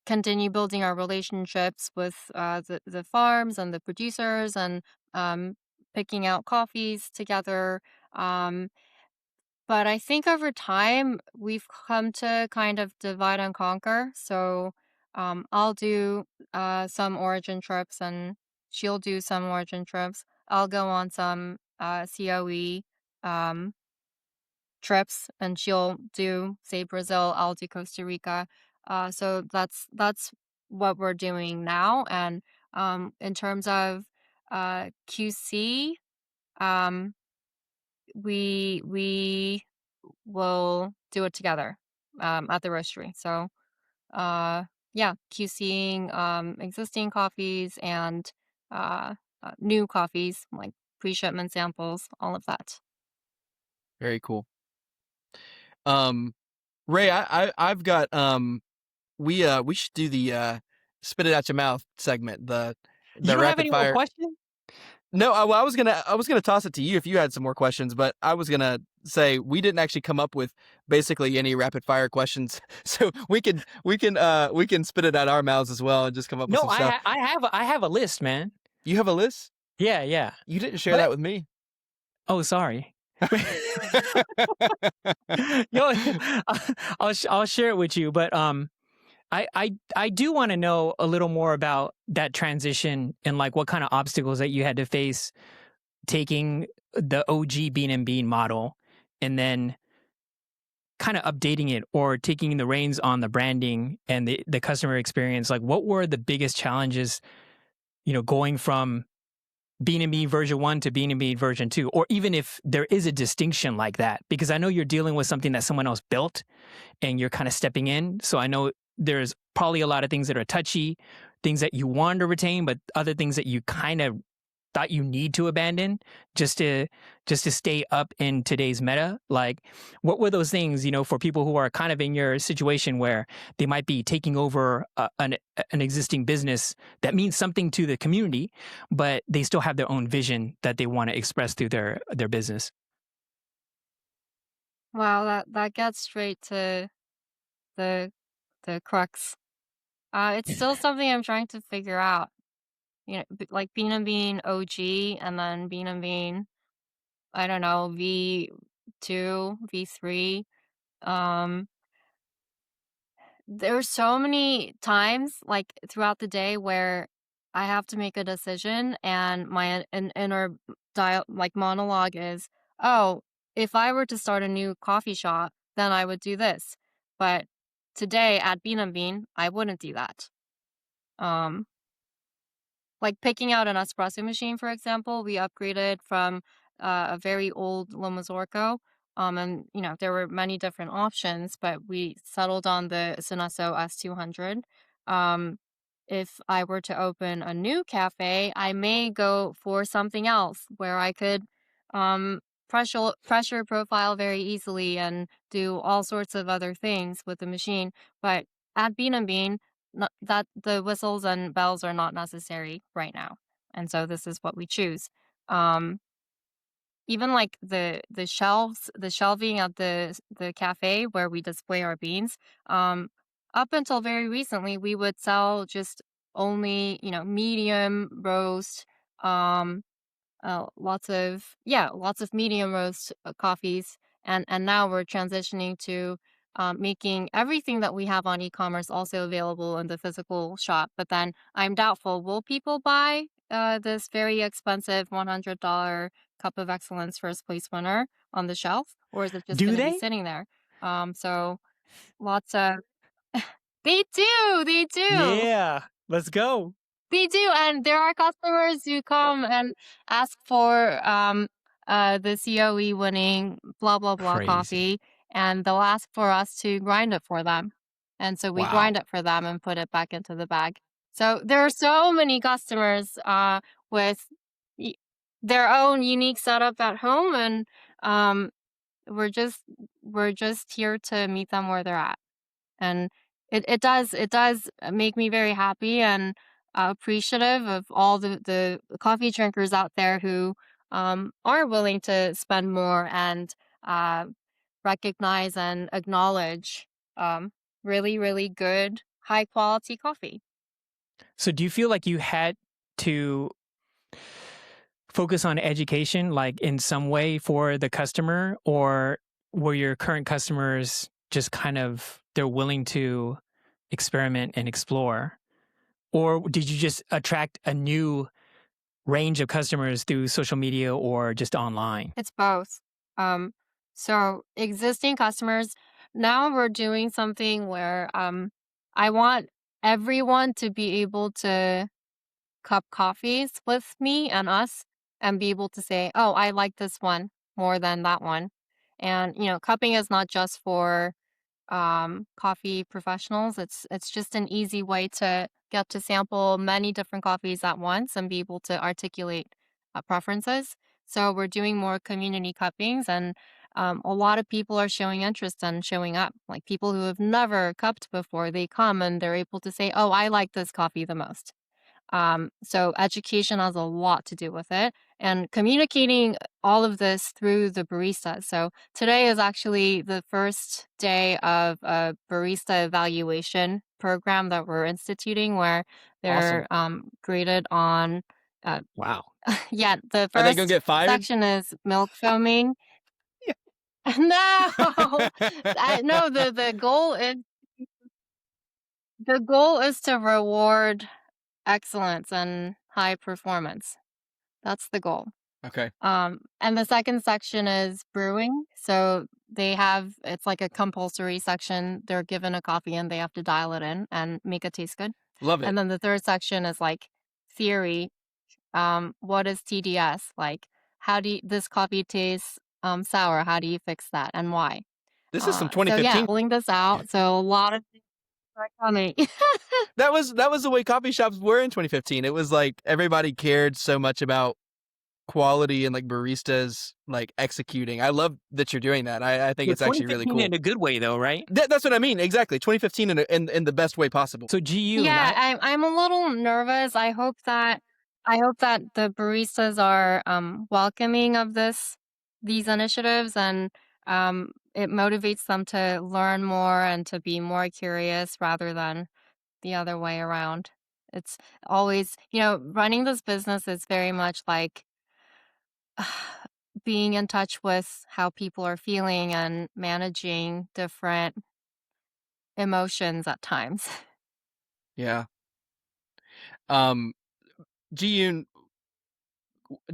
continue building our relationships with the farms and the producers, and um, picking out coffees together. Um, but I think over time, we've come to kind of divide and conquer. So I'll do some origin trips, and she'll do some origin trips. I'll go on some COE um, trips, and she'll do, say, Brazil. I'll do Costa Rica. So that's what we're doing now. And in terms of QC, um, we will do it together at the roastery. So uh, yeah, QCing existing coffees and new coffees, like pre-shipment samples, all of that. Very cool. Ray, I've got we should do the spit it out your mouth segment, You the don't have rapid any more fire. questions? No, well, I was gonna toss it to you if you had some more questions, but I was gonna say we didn't actually come up with basically any rapid fire questions, so we can spit it out our mouths as well and just come up with No, some stuff. I have a list, man. You have a list? Yeah, yeah. You didn't share But that with me. oh, sorry. Yo, I'll share it with you, but I do want to know a little more about that transition and like what kind of obstacles that you had to face taking the OG Bean and Bean model and then kind of updating it or taking the reins on the branding and the customer experience. Like, what were the biggest challenges, going from Bean and Bean version 1 to Bean and Bean version 2, or even if there is a distinction like that, because I know you're dealing with something that someone else built and you're kind of stepping in. So I know there's probably a lot of things that are touchy, things that you want to retain, but other things that you kind of thought you need to abandon just to stay up in today's meta. Like, what were those things, for people who are kind of in your situation where they might be taking over an existing business that means something to the community, but they still have their own vision that they want to express through their business? Wow, that gets straight to the the crux. It's still something I'm trying to figure out. Like Bean and Bean OG, and then Bean and Bean, I don't know, V2, V3. Um, There's so many times, like, throughout the day where I have to make a decision and my inner like, monologue is, "Oh, if I were to start a new coffee shop, then I would do this. But today at Bean& and Bean, I wouldn't do that." Um, like picking out an espresso machine, for example, we upgraded from a very old La Mazorco. And there were many different options, but we settled on the Synesso S200. Um, if I were to open a new cafe, I may go for something else where I could um, pressure profile very easily and do all sorts of other things with the machine. But at Bean& and Bean, not that the whistles and bells are not necessary right now, and so this is what we choose. Um, Even like the shelving at the cafe where we display our beans, up until very recently, we would sell just only, medium roast, um, lots of medium roast coffees, and now we're transitioning to making everything that we have on e-commerce also available in the physical shop. But then I'm doubtful, will people buy this very expensive $100 cup of excellence first place winner on the shelf, or is it just Do going to be they? sitting there? So lots of they do. Yeah. Let's go. They do, and there are customers who come and ask for the COE winning blah blah blah Crazy. coffee, and they'll ask for us to grind it for them, and so we Wow. grind it for them and put it back into the bag. So there are so many customers with y- their own unique setup at home, and um, we're just we're just here to meet them where they're at. And it does make me very happy and appreciative of all the coffee drinkers out there who are willing to spend more and uh, recognize and acknowledge um, really, really good, high quality coffee. So do you feel like you had to focus on education, like in some way for the customer, or were your current customers just kind of they're willing to experiment and explore? Or did you just attract a new range of customers through social media or just online? It's both. Um, so existing customers, now we're doing something where I want everyone to be able to cup coffees with me and us and be able to say, "Oh, I like this one more than that one." And cupping is not just for coffee professionals. It's just an easy way to get to sample many different coffees at once and be able to articulate preferences. So we're doing more community cuppings, and a lot of people are showing interest and showing up. Like people who have never cupped before, they come and they're able to say, "Oh, I like this coffee the most." So education has a lot to do with it, and communicating all of this through the barista. So today is actually the first day of a barista evaluation program that we're instituting, where Awesome. they're graded on. Uh, Wow. yeah, the Are they gonna first get fired? section is milk foaming. No, no. The goal is to reward excellence and high performance. That's the goal. Okay. And the second section is brewing. So it's like a compulsory section. They're given a coffee and they have to dial it in and make it taste good. Love it. And then the third section is like theory. What is TDS? Like, this coffee tastes sour? How do you fix that and why? This is some So yeah, 2015. pulling this out. So a lot of things are coming. That was the way coffee shops were in 2015. It was like everybody cared so much about quality and like baristas like executing. I love that you're doing that. I think So it's actually really 2015 cool. in a good way, though, right? That's what I mean. Exactly. 2015 in the best way possible. So Jiyoon, Yeah, I'm a little nervous. I hope that the baristas are welcoming of these initiatives, and it motivates them to learn more and to be more curious rather than the other way around. It's always, running this business is very much like being in touch with how people are feeling and managing different emotions at times. Yeah. Jiyoon,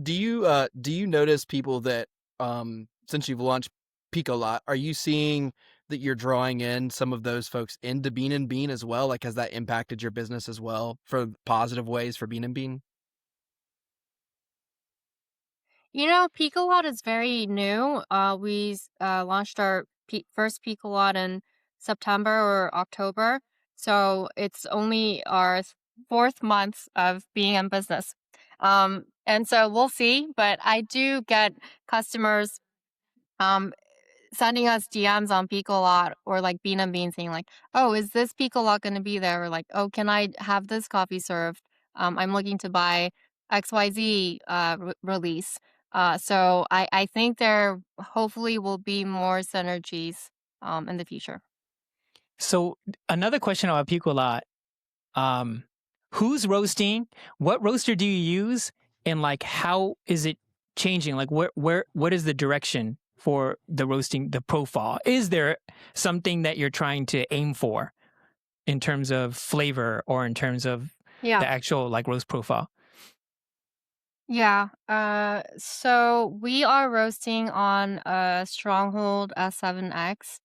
do you notice people that since you've launched Picolot, are you seeing that you're drawing in some of those folks into Bean and Bean as well? Like, has that impacted your business as well for positive ways for Bean and Bean? Picolot is very new. We launched our first Picolot in September or October, so it's only our fourth month of being in business. And so we'll see, but I do get customers um sending us DMs on Picolot or like Bean and Bean saying like, "Oh, is this Picolot going to be there?" Or like, "Oh, can I have this coffee served? I'm looking to buy XYZ release." So I think there hopefully will be more synergies in the future. So another question about Picolot. Who's roasting? What roaster do you use? And like, how is it changing? Like, what is the direction for the roasting, the profile? Is there something that you're trying to aim for in terms of flavor or in terms of Yeah. the actual like roast profile? Yeah. So we are roasting on a Stronghold S7X.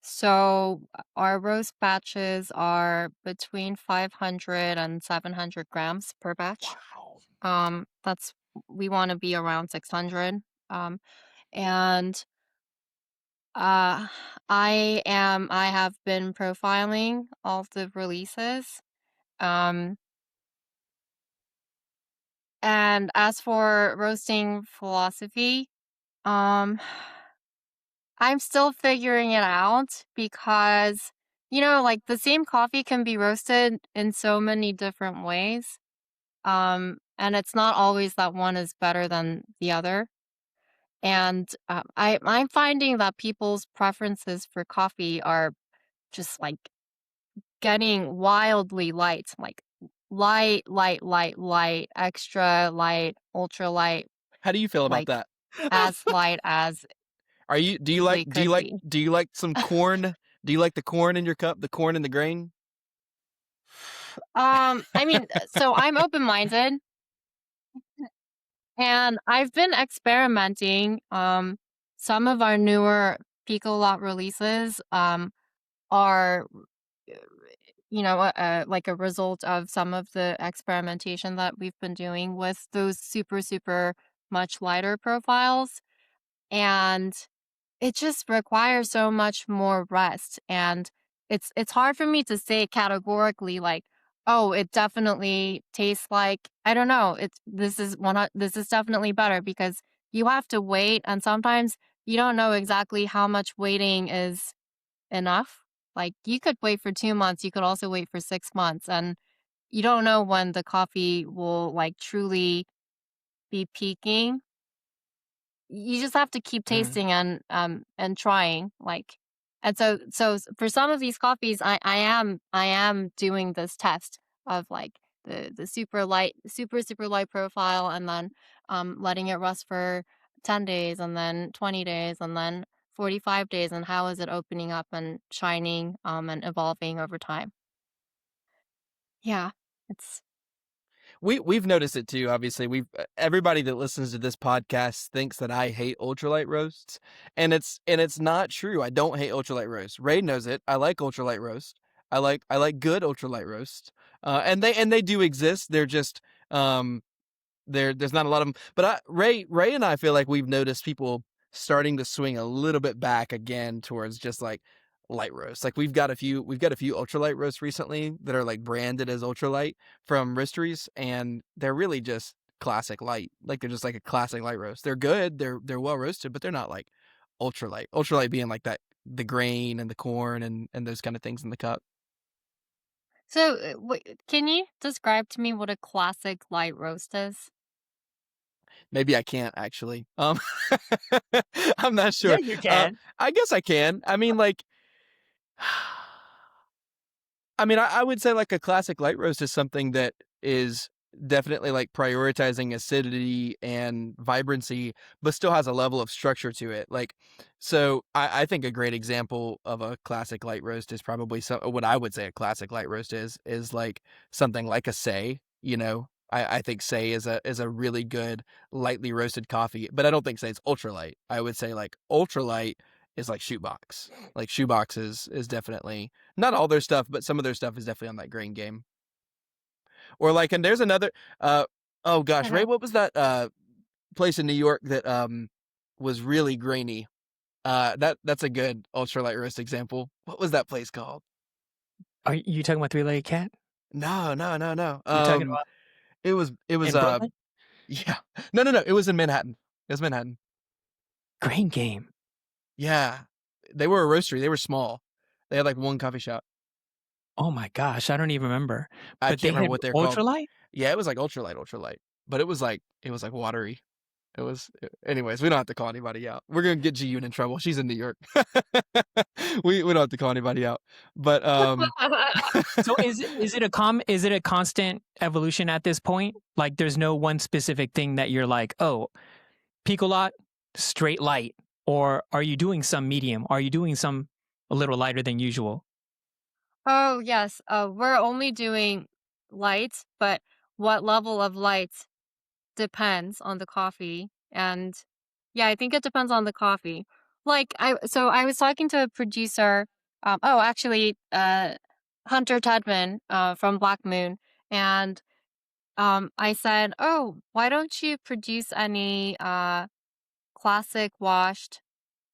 So our roast batches are between 500 and 700 grams per batch. That's we want to be around 600. Um, and I have been profiling all of the releases. Um, and as for roasting philosophy, um, I'm still figuring it out because, like the same coffee can be roasted in so many different ways. And it's not always that one is better than the other. And I'm finding that people's preferences for coffee are just like getting wildly light, like light, light, light, light, extra light, ultra light, How do you feel about like that? as light as Do you like easily could be. some corn? Do you like the corn in your cup, the corn in the grain? I mean, so I'm open-minded and I've been experimenting. Some of our newer Picolot releases are like a result of some of the experimentation that we've been doing with those super, super much lighter profiles. And it just requires so much more rest. And it's hard for me to say categorically like, oh, it definitely tastes like, I don't know, this is definitely better because you have to wait and sometimes you don't know exactly how much waiting is enough. Like you could wait for 2 months, you could also wait for 6 months, and you don't know when the coffee will like truly be peaking. You just have to keep tasting and trying like, and for some of these coffees I am doing this test of like the super light, super light profile, and then letting it rest for 10 days and then 20 days and then 45 days, and how is it opening up and shining and evolving over time. Yeah, it's We've noticed it too. Obviously, everybody that listens to this podcast thinks that I hate ultralight roasts, and it's not true. I don't hate ultralight roast. Ray knows it. I like ultralight roast. I like good ultralight roast. And they do exist. They're just there's not a lot of them. But Ray and I feel like we've noticed people starting to swing a little bit back again towards just like light roast. Like we've got a few ultralight roasts recently that are like branded as ultralight from roasteries, and they're really just classic light. Like they're just like a classic light roast. They're good. They're well roasted, but they're not like ultralight. Ultralight being like that, the grain and the corn and those kind of things in the cup. so can you describe to me what a classic light roast is? Maybe I can't actually. I'm not Yeah, sure. you can. I guess I can. I mean, like, I would say like a classic light roast is something that is definitely like prioritizing acidity and vibrancy, but still has a level of structure to it. Like, so I think a great example of a classic light roast is probably what I would say a classic light roast is like something like a Say. I think Say is a really good lightly roasted coffee, but I don't think Say is ultralight. I would say like ultralight is like Shoebox. Like Shoebox is definitely not all their stuff, but some of their stuff is definitely on that grain game. Or like, and there's another, oh gosh, Ray, what was that place in New York that was really grainy? That's a good ultralight roast example. What was that place called? Are you talking about Three-Legged Cat? No. You're talking about It was in Brooklyn? yeah. No. It was in Manhattan. It was Manhattan. Grain Game. Yeah. They were a roastery. They were small. They had like one coffee shop. Oh my gosh, I don't even remember. I But can't they remember had what they're called. ultralight? Yeah, it was like ultralight. But it was like watery. It was, anyways, we don't have to call anybody out. We're gonna get Jiyoon in trouble. She's in New York. We don't have to call anybody out. But So is it a constant evolution at this point? Like there's no one specific thing that you're like, oh, Picolot, straight light, or are you doing some medium? Are you doing some a little lighter than usual? Oh, yes. We're only doing lights, but what level of lights depends on the coffee. And yeah, I think it depends on the coffee. So I was talking to a producer, actually, Hunter Tedman, from Black Moon, and I said, "Oh, why don't you produce any classic washed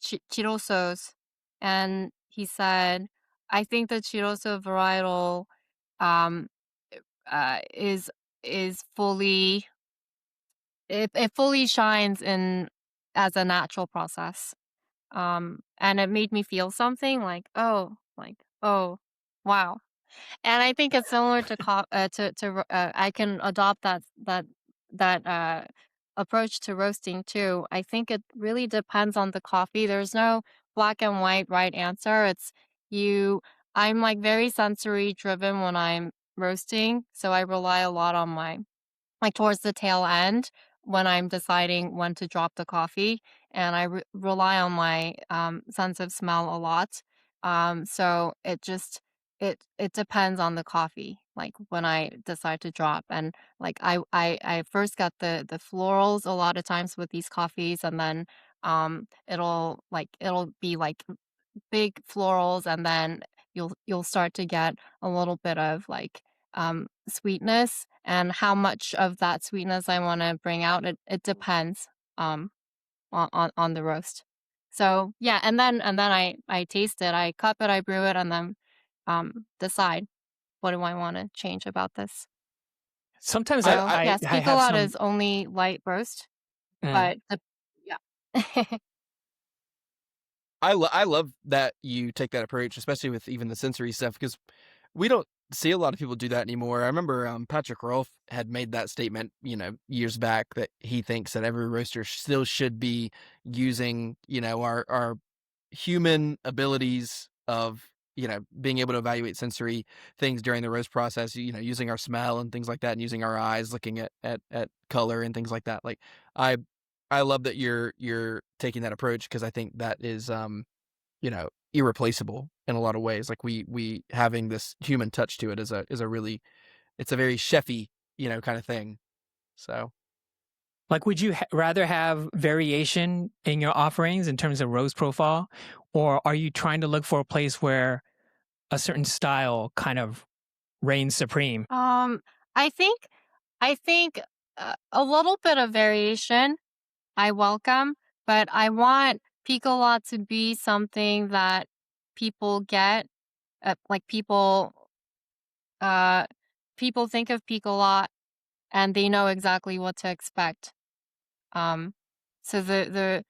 chirosos?" And he said, "I think the chiroso varietal um is fully it fully shines in as a natural process." And it made me feel something like, oh, wow. And I think it's similar to I can adopt that approach to roasting too. I think it really depends on the coffee. There's no black and white right answer. It's you. I'm like very sensory driven when I'm roasting, so I rely a lot on my like towards the tail end when I'm deciding when to drop the coffee, and I rely on my sense of smell a lot. So it depends on the coffee, like when I decide to drop, and like I first get the florals a lot of times with these coffees, and then it'll be like big florals, and then you'll start to get a little bit of like sweetness, and how much of that sweetness I want to bring out, it depends um on the roast. So yeah, and then I taste it, I cup it, I brew it, and then decide what do I want to change about this. Sometimes So I yes, I have picolata some. is only light roast, Mm. but yeah. I love that you take that approach, especially with even the sensory stuff, because we don't see a lot of people do that anymore. I remember Patrick Rolfe had made that statement, years back, that he thinks that every roaster still should be using, our human abilities of, being able to evaluate sensory things during the roast process, using our smell and things like that, and using our eyes, looking at color and things like that. Like, I I love that you're taking that approach, because I think that is irreplaceable in a lot of ways. Like, we having this human touch to it is a really, it's a very chefy, kind of thing. So Like, would you rather have variation in your offerings in terms of roast profile, or are you trying to look for a place where a certain style kind of reigns supreme? um I think a little bit of variation I welcome, but I want Picolot to be something that people get. Like uh, people think of Picolot and they know exactly what to expect. Um, so the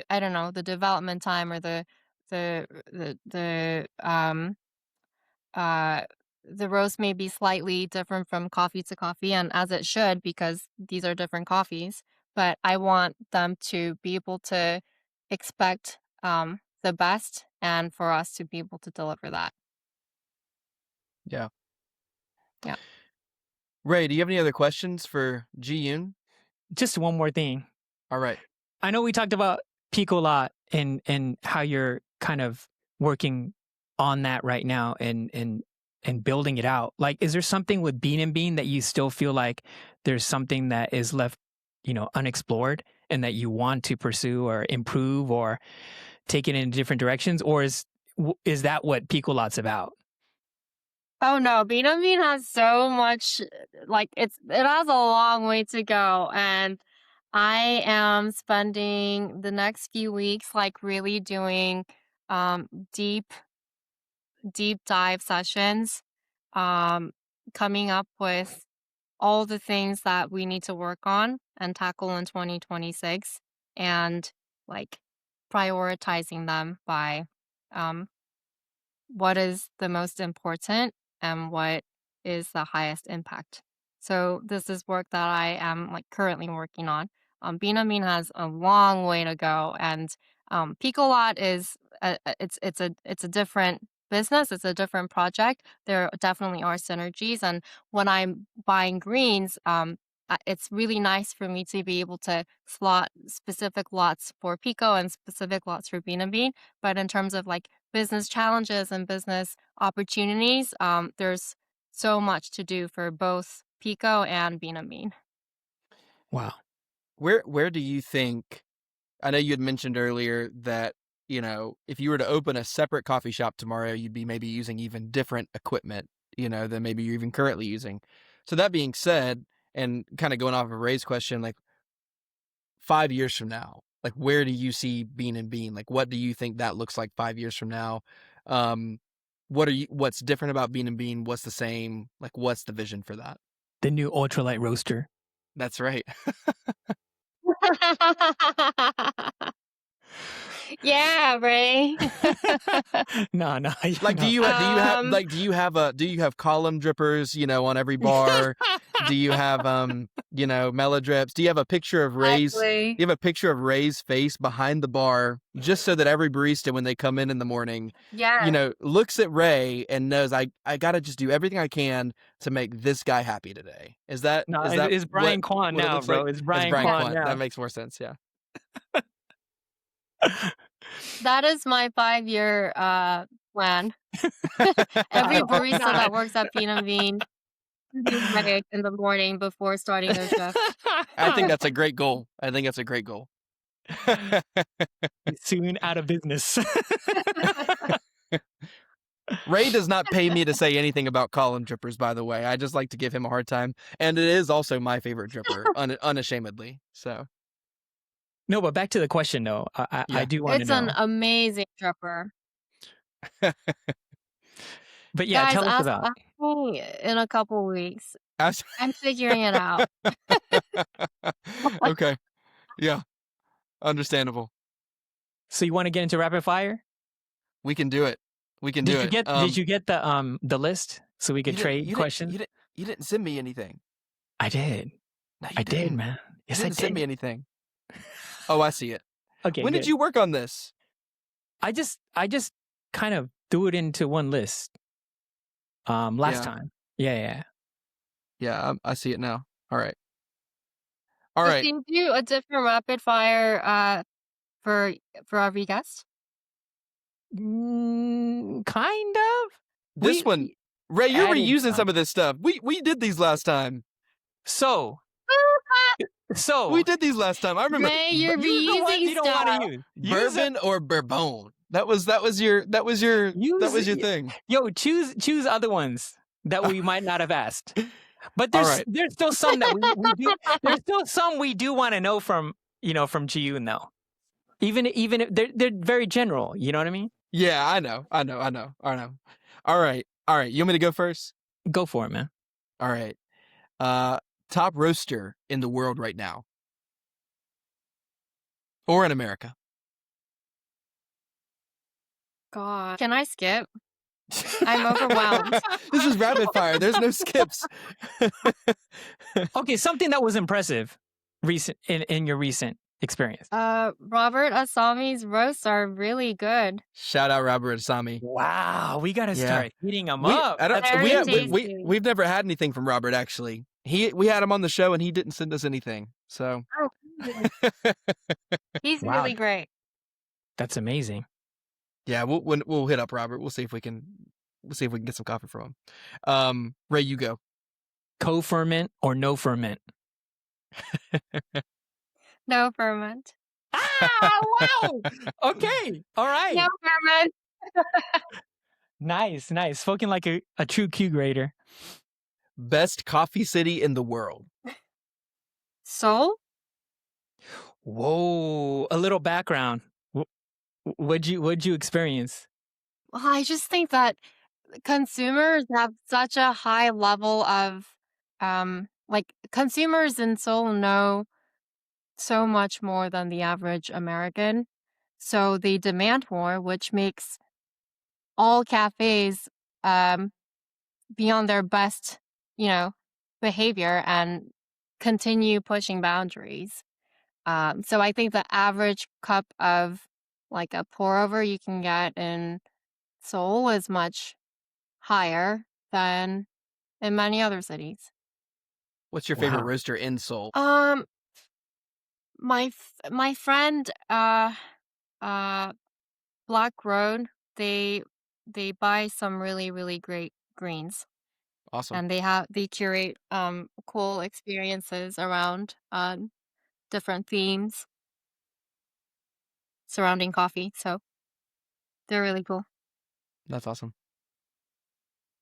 I don't know, the development time, or uh the roast may be slightly different from coffee to coffee, and as it should, because these are different coffees, but I want them to be able to expect the best, and for us to be able to deliver that. yeah. Yeah. Ray, do you have any other questions for Jiyoon? Just one more thing. All right. I know we talked about Picolot and how you're kind of working on that right now and building it out. Like, is there something with Bean and Bean that you still feel like there's something that is left, unexplored and that you want to pursue or improve or take it in different directions? Or is that what Picolot's about? Oh no, Bean and Bean has so much, like it has a long way to go, and I am spending the next few weeks like really doing deep dive sessions, um coming up with all the things that we need to work on and tackle in 2026, and like prioritizing them by um what is the most important and what is the highest impact. So this is work that I am like currently working on. Bean and Bean has a long way to go, and Picolot is it's a different business. It's a different project. There definitely are synergies, and when I'm buying greens, it's really nice for me to be able to slot specific lots for Pico and specific lots for Bean and Bean. But in terms of like business challenges and business opportunities, there's so much to do for both Pico and Bean and Bean. Wow. Where do you think, I know you had mentioned earlier that, if you were to open a separate coffee shop tomorrow, you'd be maybe using even different equipment, than maybe you're even currently using. So that being said, and kind of going off of Ray's question, like 5 years from now, like where do you see Bean and Bean? Like what do you think that looks like 5 years from now? What's different about Bean and Bean? What's the same? Like what's the vision for that? The new ultralight roaster. That's right. Yeah, Ray. No. Like, do you have column drippers, on every bar? Do you have mellow drips? Do you have a picture of Ray's? Actually, You have a picture of Ray's face behind the bar, just so that every barista, when they come in the morning, yeah. looks at Ray and knows I gotta just do everything I can to make this guy happy today. Is that it's Brian Kwan what it now, looks bro. like? It's Brian Brian Kwan Kwan. now. That makes more sense. Yeah. That is my 5-year plan. Every barista that works at Bean and Bean being ready in the morning before starting their shift. I think that's a great goal. Soon out of business. Ray does not pay me to say anything about column drippers, by the way. I just like to give him a hard time. And it is also my favorite dripper, unashamedly. So. No, but back to the question, though. I do want to know. It's an amazing dripper. But yeah, Guys, tell us ask about. me in a couple weeks. I'm figuring it out. Okay. Yeah. Understandable. So you want to get into rapid fire? We can do it. Did you get the list so we could trade questions? You didn't send me anything. I did. No, I did, man. Yes, you didn't send me anything. Oh, I see it. Okay. When did you work on this? I just kind of threw it into one list. Last time. Yeah. Yeah, I see it now. All right. Can you do a different rapid fire for every guest? Kind of. This one, Ray, you're reusing some of this stuff. We did these last time. So we did these last time. I remember. Ray, you're reusing you don't want to use bourbon or bourbon. That was your thing. Yo, choose other ones that we might not have asked. But there's still some that we do. There's still some we do want to know from Jiyoon though. Even if they're very general. You know what I mean? Yeah, I know. All right. You want me to go first? Go for it, man. All right. Top roaster in the world right now, or in America. God, can I skip? I'm overwhelmed. This is rapid fire. There's no skips. Okay, something that was impressive in your recent experience. Robert Asami's roasts are really good. Shout out Robert Asami. Wow, we gotta start hitting him up. We've never had anything from Robert, actually. We had him on the show and he didn't send us anything. So Oh, he's Wow. really great. That's amazing. yeah, we'll hit up Robert. We'll see if we can get some coffee from him. Ray, you go. Co-ferment or no ferment? No ferment. Ah, wow. Okay. All right. No ferment. Nice. Spoken like a true Q grader. Best coffee city in the world. Seoul? Whoa. A little background. What'd you experience? Well, I just think that consumers have such a high level of like consumers in Seoul know so much more than the average American. So they demand more, which makes all cafes be on their best, behavior and continue pushing boundaries. So I think the average cup of like a pour-over you can get in Seoul is much higher than in many other cities. What's your favorite Wow. roaster in Seoul? My friend Black Road, they buy some really, really great greens. Awesome. And they curate cool experiences around different themes surrounding coffee. So they're really cool. That's awesome.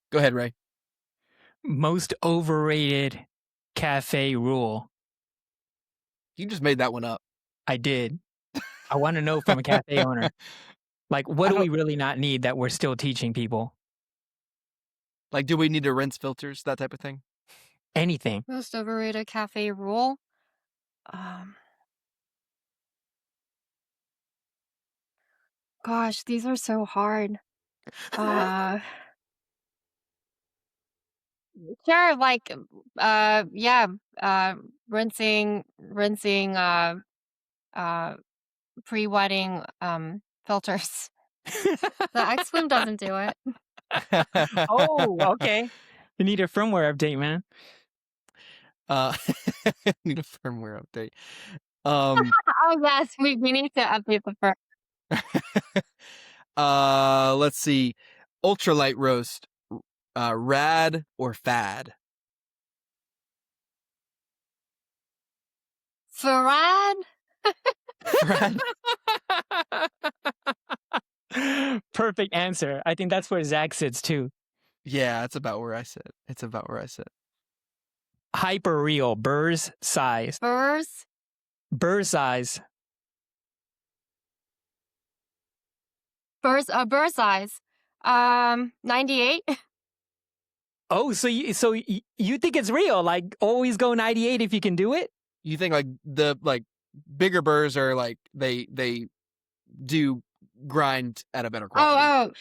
Go ahead, Ray. Most overrated cafe rule. You just made that one up. I did. I want to know from a cafe owner. Like, what do we really not need that we're still teaching people? Like, do we need to rinse filters, that type of thing? Anything. Most overrated cafe rule. Gosh, these are so hard. Sure, like rinsing pre-wetting filters. The X Bloom doesn't do it. Oh, okay. You need a firmware update, man. Need a firmware update. Oh yes, we need to update the firmware. Let's see. Ultralight roast. Rad or fad? Farad? Rad. Perfect answer. I think that's where Zack sits too. Yeah, it's about where I sit. Hyper real. Burr's size. Burr's? Burr size. Burr size. 98? Oh, so you think it's real? Like always go 98 if you can do it? You think like the bigger burrs are like they do grind at a better quality?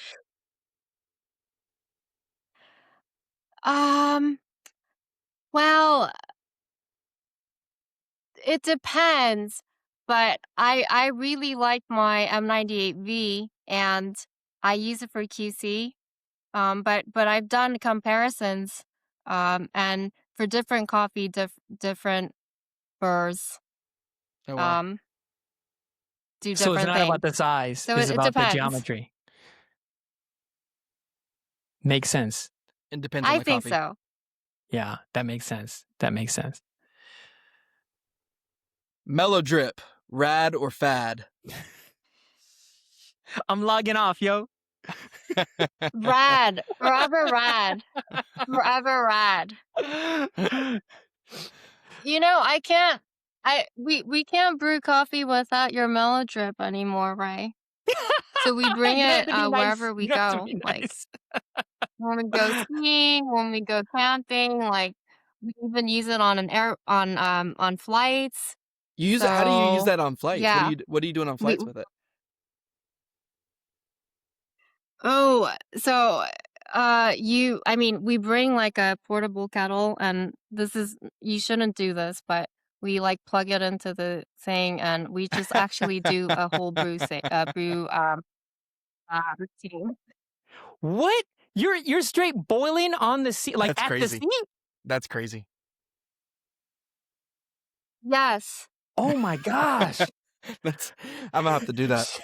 Well, it depends, but I really like my M98V and I use it for QC. But I've done comparisons and for different coffee, different burrs. Oh, wow. Do different So it's not things. about the size. So it's it about depends. the geometry. Makes sense. It depends on the I think coffee. so. Yeah, that makes sense. Mellow drip, rad or fad? I'm logging off, yo. Rad. Forever rad. Forever rad. We can't brew coffee without your mellow drip anymore, right? So we bring it wherever we go. Like when we go skiing, when we go camping, like we even use it on flights. You use it? How do you use that on flights? Yeah. What are you doing on flights with it? Oh, so we bring like a portable kettle, and you shouldn't do this, but we like plug it into the thing, and we just actually do a whole brew routine. What? You're straight boiling on the seat, like That's at crazy. the seat? That's crazy. Yes. Oh my gosh. I'm gonna have to do that.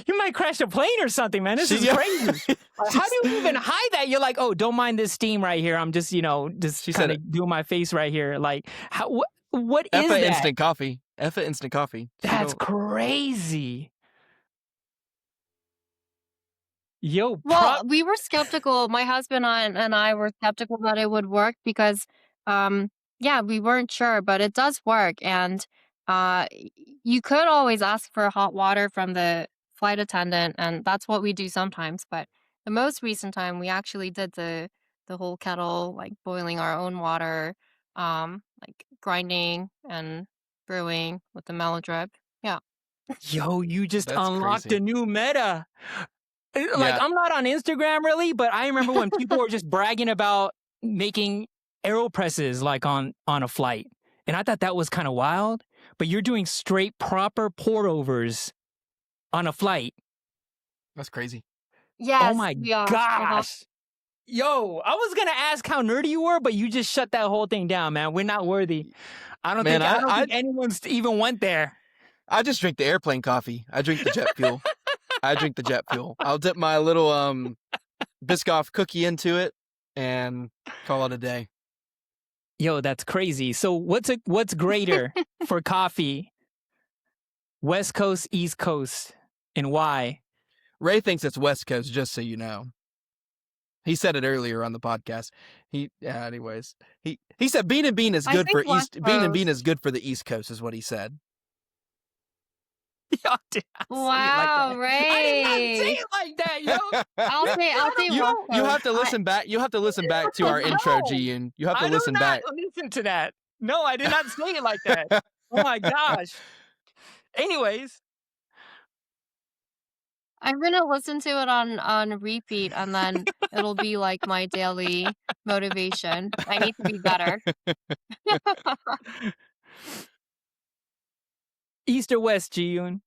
You might crash a plane or something, man. This is crazy. How do you even hide that? You're like, oh, don't mind this steam right here. I'm just, just kind of doing my face right here. Like, what is that? Instant coffee. Instant coffee. That's crazy. Yo, well, we were skeptical. My husband and I were skeptical that it would work because, we weren't sure, but it does work. And you could always ask for hot water from the flight attendant, and that's what we do sometimes. But the most recent time, we actually did the whole kettle, like boiling our own water, like grinding and brewing with the mellow drip. Yeah. Yo, you just That's unlocked crazy. a new meta. Like, I'm not on Instagram really, but I remember when people were just bragging about making AeroPresses like on a flight. And I thought that was kind of wild, but you're doing straight proper pourovers on a flight. That's crazy. Yes. Oh my gosh. Yo, I was going to ask how nerdy you were, but you just shut that whole thing down, man. We're not worthy. I don't think anyone's even went there. I just drink the airplane coffee. I drink the jet fuel. I'll dip my little Biscoff cookie into it and call it a day. Yo, that's crazy. So what's greater for coffee? West Coast, East Coast, and why? Ray thinks it's West Coast, just so you know. He said it earlier on the podcast. Anyways. He said Bean and Bean is good for Bean and Bean is good for the East Coast, is what he said. Yo, wow, Ray! I did not say it like that, yo. I'll say you have to listen back. You have to listen back to our intro, Jiyoon. You have to listen back. Listen to that. No, I did not say it like that. Oh my gosh. Anyways, I'm gonna listen to it on repeat, and then it'll be like my daily motivation. I need to be better. East or West, Jiyoon?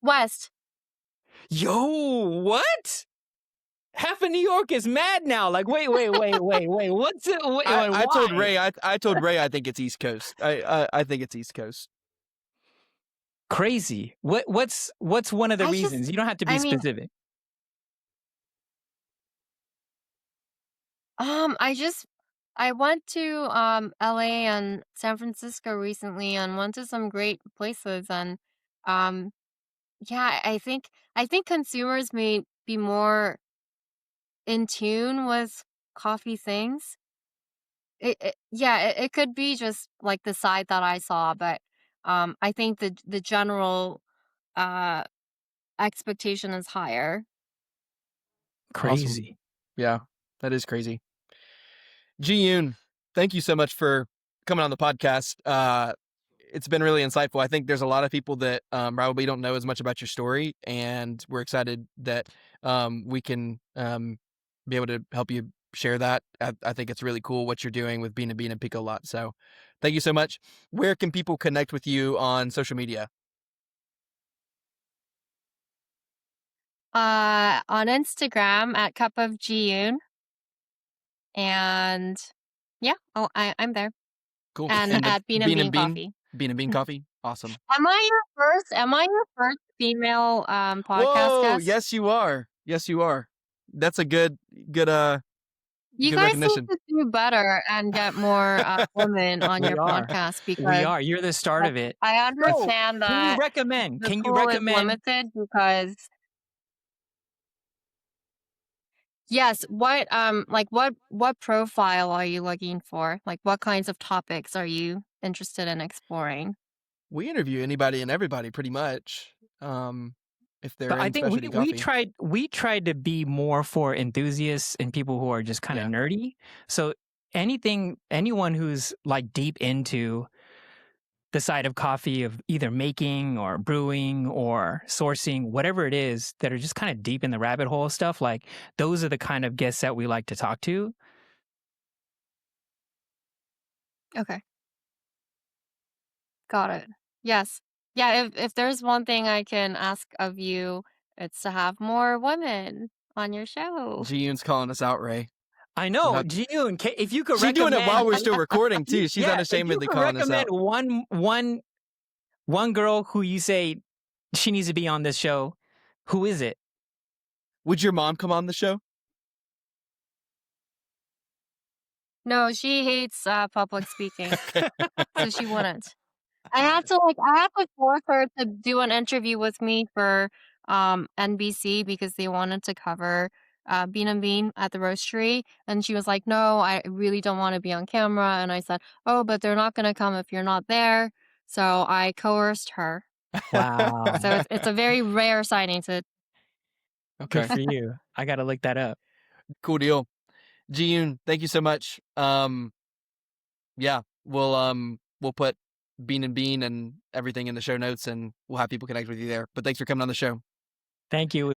West. Yo, what? Half of New York is mad now. Like, wait. What's it? I told Ray. I told Ray. I think it's East Coast. I think it's East Coast. Crazy. What's one of the reasons? You don't have to be specific. I went to LA and San Francisco recently and went to some great places, and I think consumers may be more in tune with coffee things. It could be just like the side that I saw, but I think the general expectation is higher. Crazy. Awesome. Yeah, that is crazy. Jiyoon, thank you so much for coming on the podcast. It's been really insightful. I think there's a lot of people that probably don't know as much about your story, and we're excited that we can be able to help you share that. I think it's really cool what you're doing with Bean and Bean and Picolot. So thank you so much. Where can people connect with you on social media? On Instagram at Cup of Jiyoon. And I'm there. Cool. And at Bean and Bean Coffee. Bean and Bean Coffee. Awesome. Am I your first female podcast Whoa, guest? yes you are. Yes you are. That's a good you good guys recognition. need to do better and get more women on your podcast, because we are. You're the start of it. I understand that. Can you recommend? Can you recommend? Limited because yes. What what profile are you looking for? Like, what kinds of topics are you interested in exploring? We interview anybody and everybody pretty much. If they're But in I think specialty coffee. we tried to be more for enthusiasts and people who are just kind of nerdy. So anyone who's like deep into the side of coffee, of either making or brewing or sourcing, whatever it is, that are just kind of deep in the rabbit hole stuff, like those are the kind of guests that we like to talk to. Okay. Got it. Yes. Yeah, if there's one thing I can ask of you, it's to have more women on your show. Jiyoon's calling us out, Ray. I know, Not- Jiyoon. If you could She's doing recommend, it while we're still recording too. She's yeah, unashamedly if you could calling us out. recommend one girl who you say she needs to be on this show, who is it? Would your mom come on the show? No, she hates public speaking, so she wouldn't. I had to force her to do an interview with me for NBC because they wanted to cover Bean and Bean at the roastery, and she was like, "No, I really don't want to be on camera." And I said, "Oh, but they're not gonna come if you're not there." So I coerced her. Wow. So it's a very rare signing to. Good Okay, for you. I got to look that up. cool deal. Jiyoon, thank you so much. Yeah, we'll put Bean and Bean and everything in the show notes, and we'll have people connect with you there. But thanks for coming on the show. Thank you.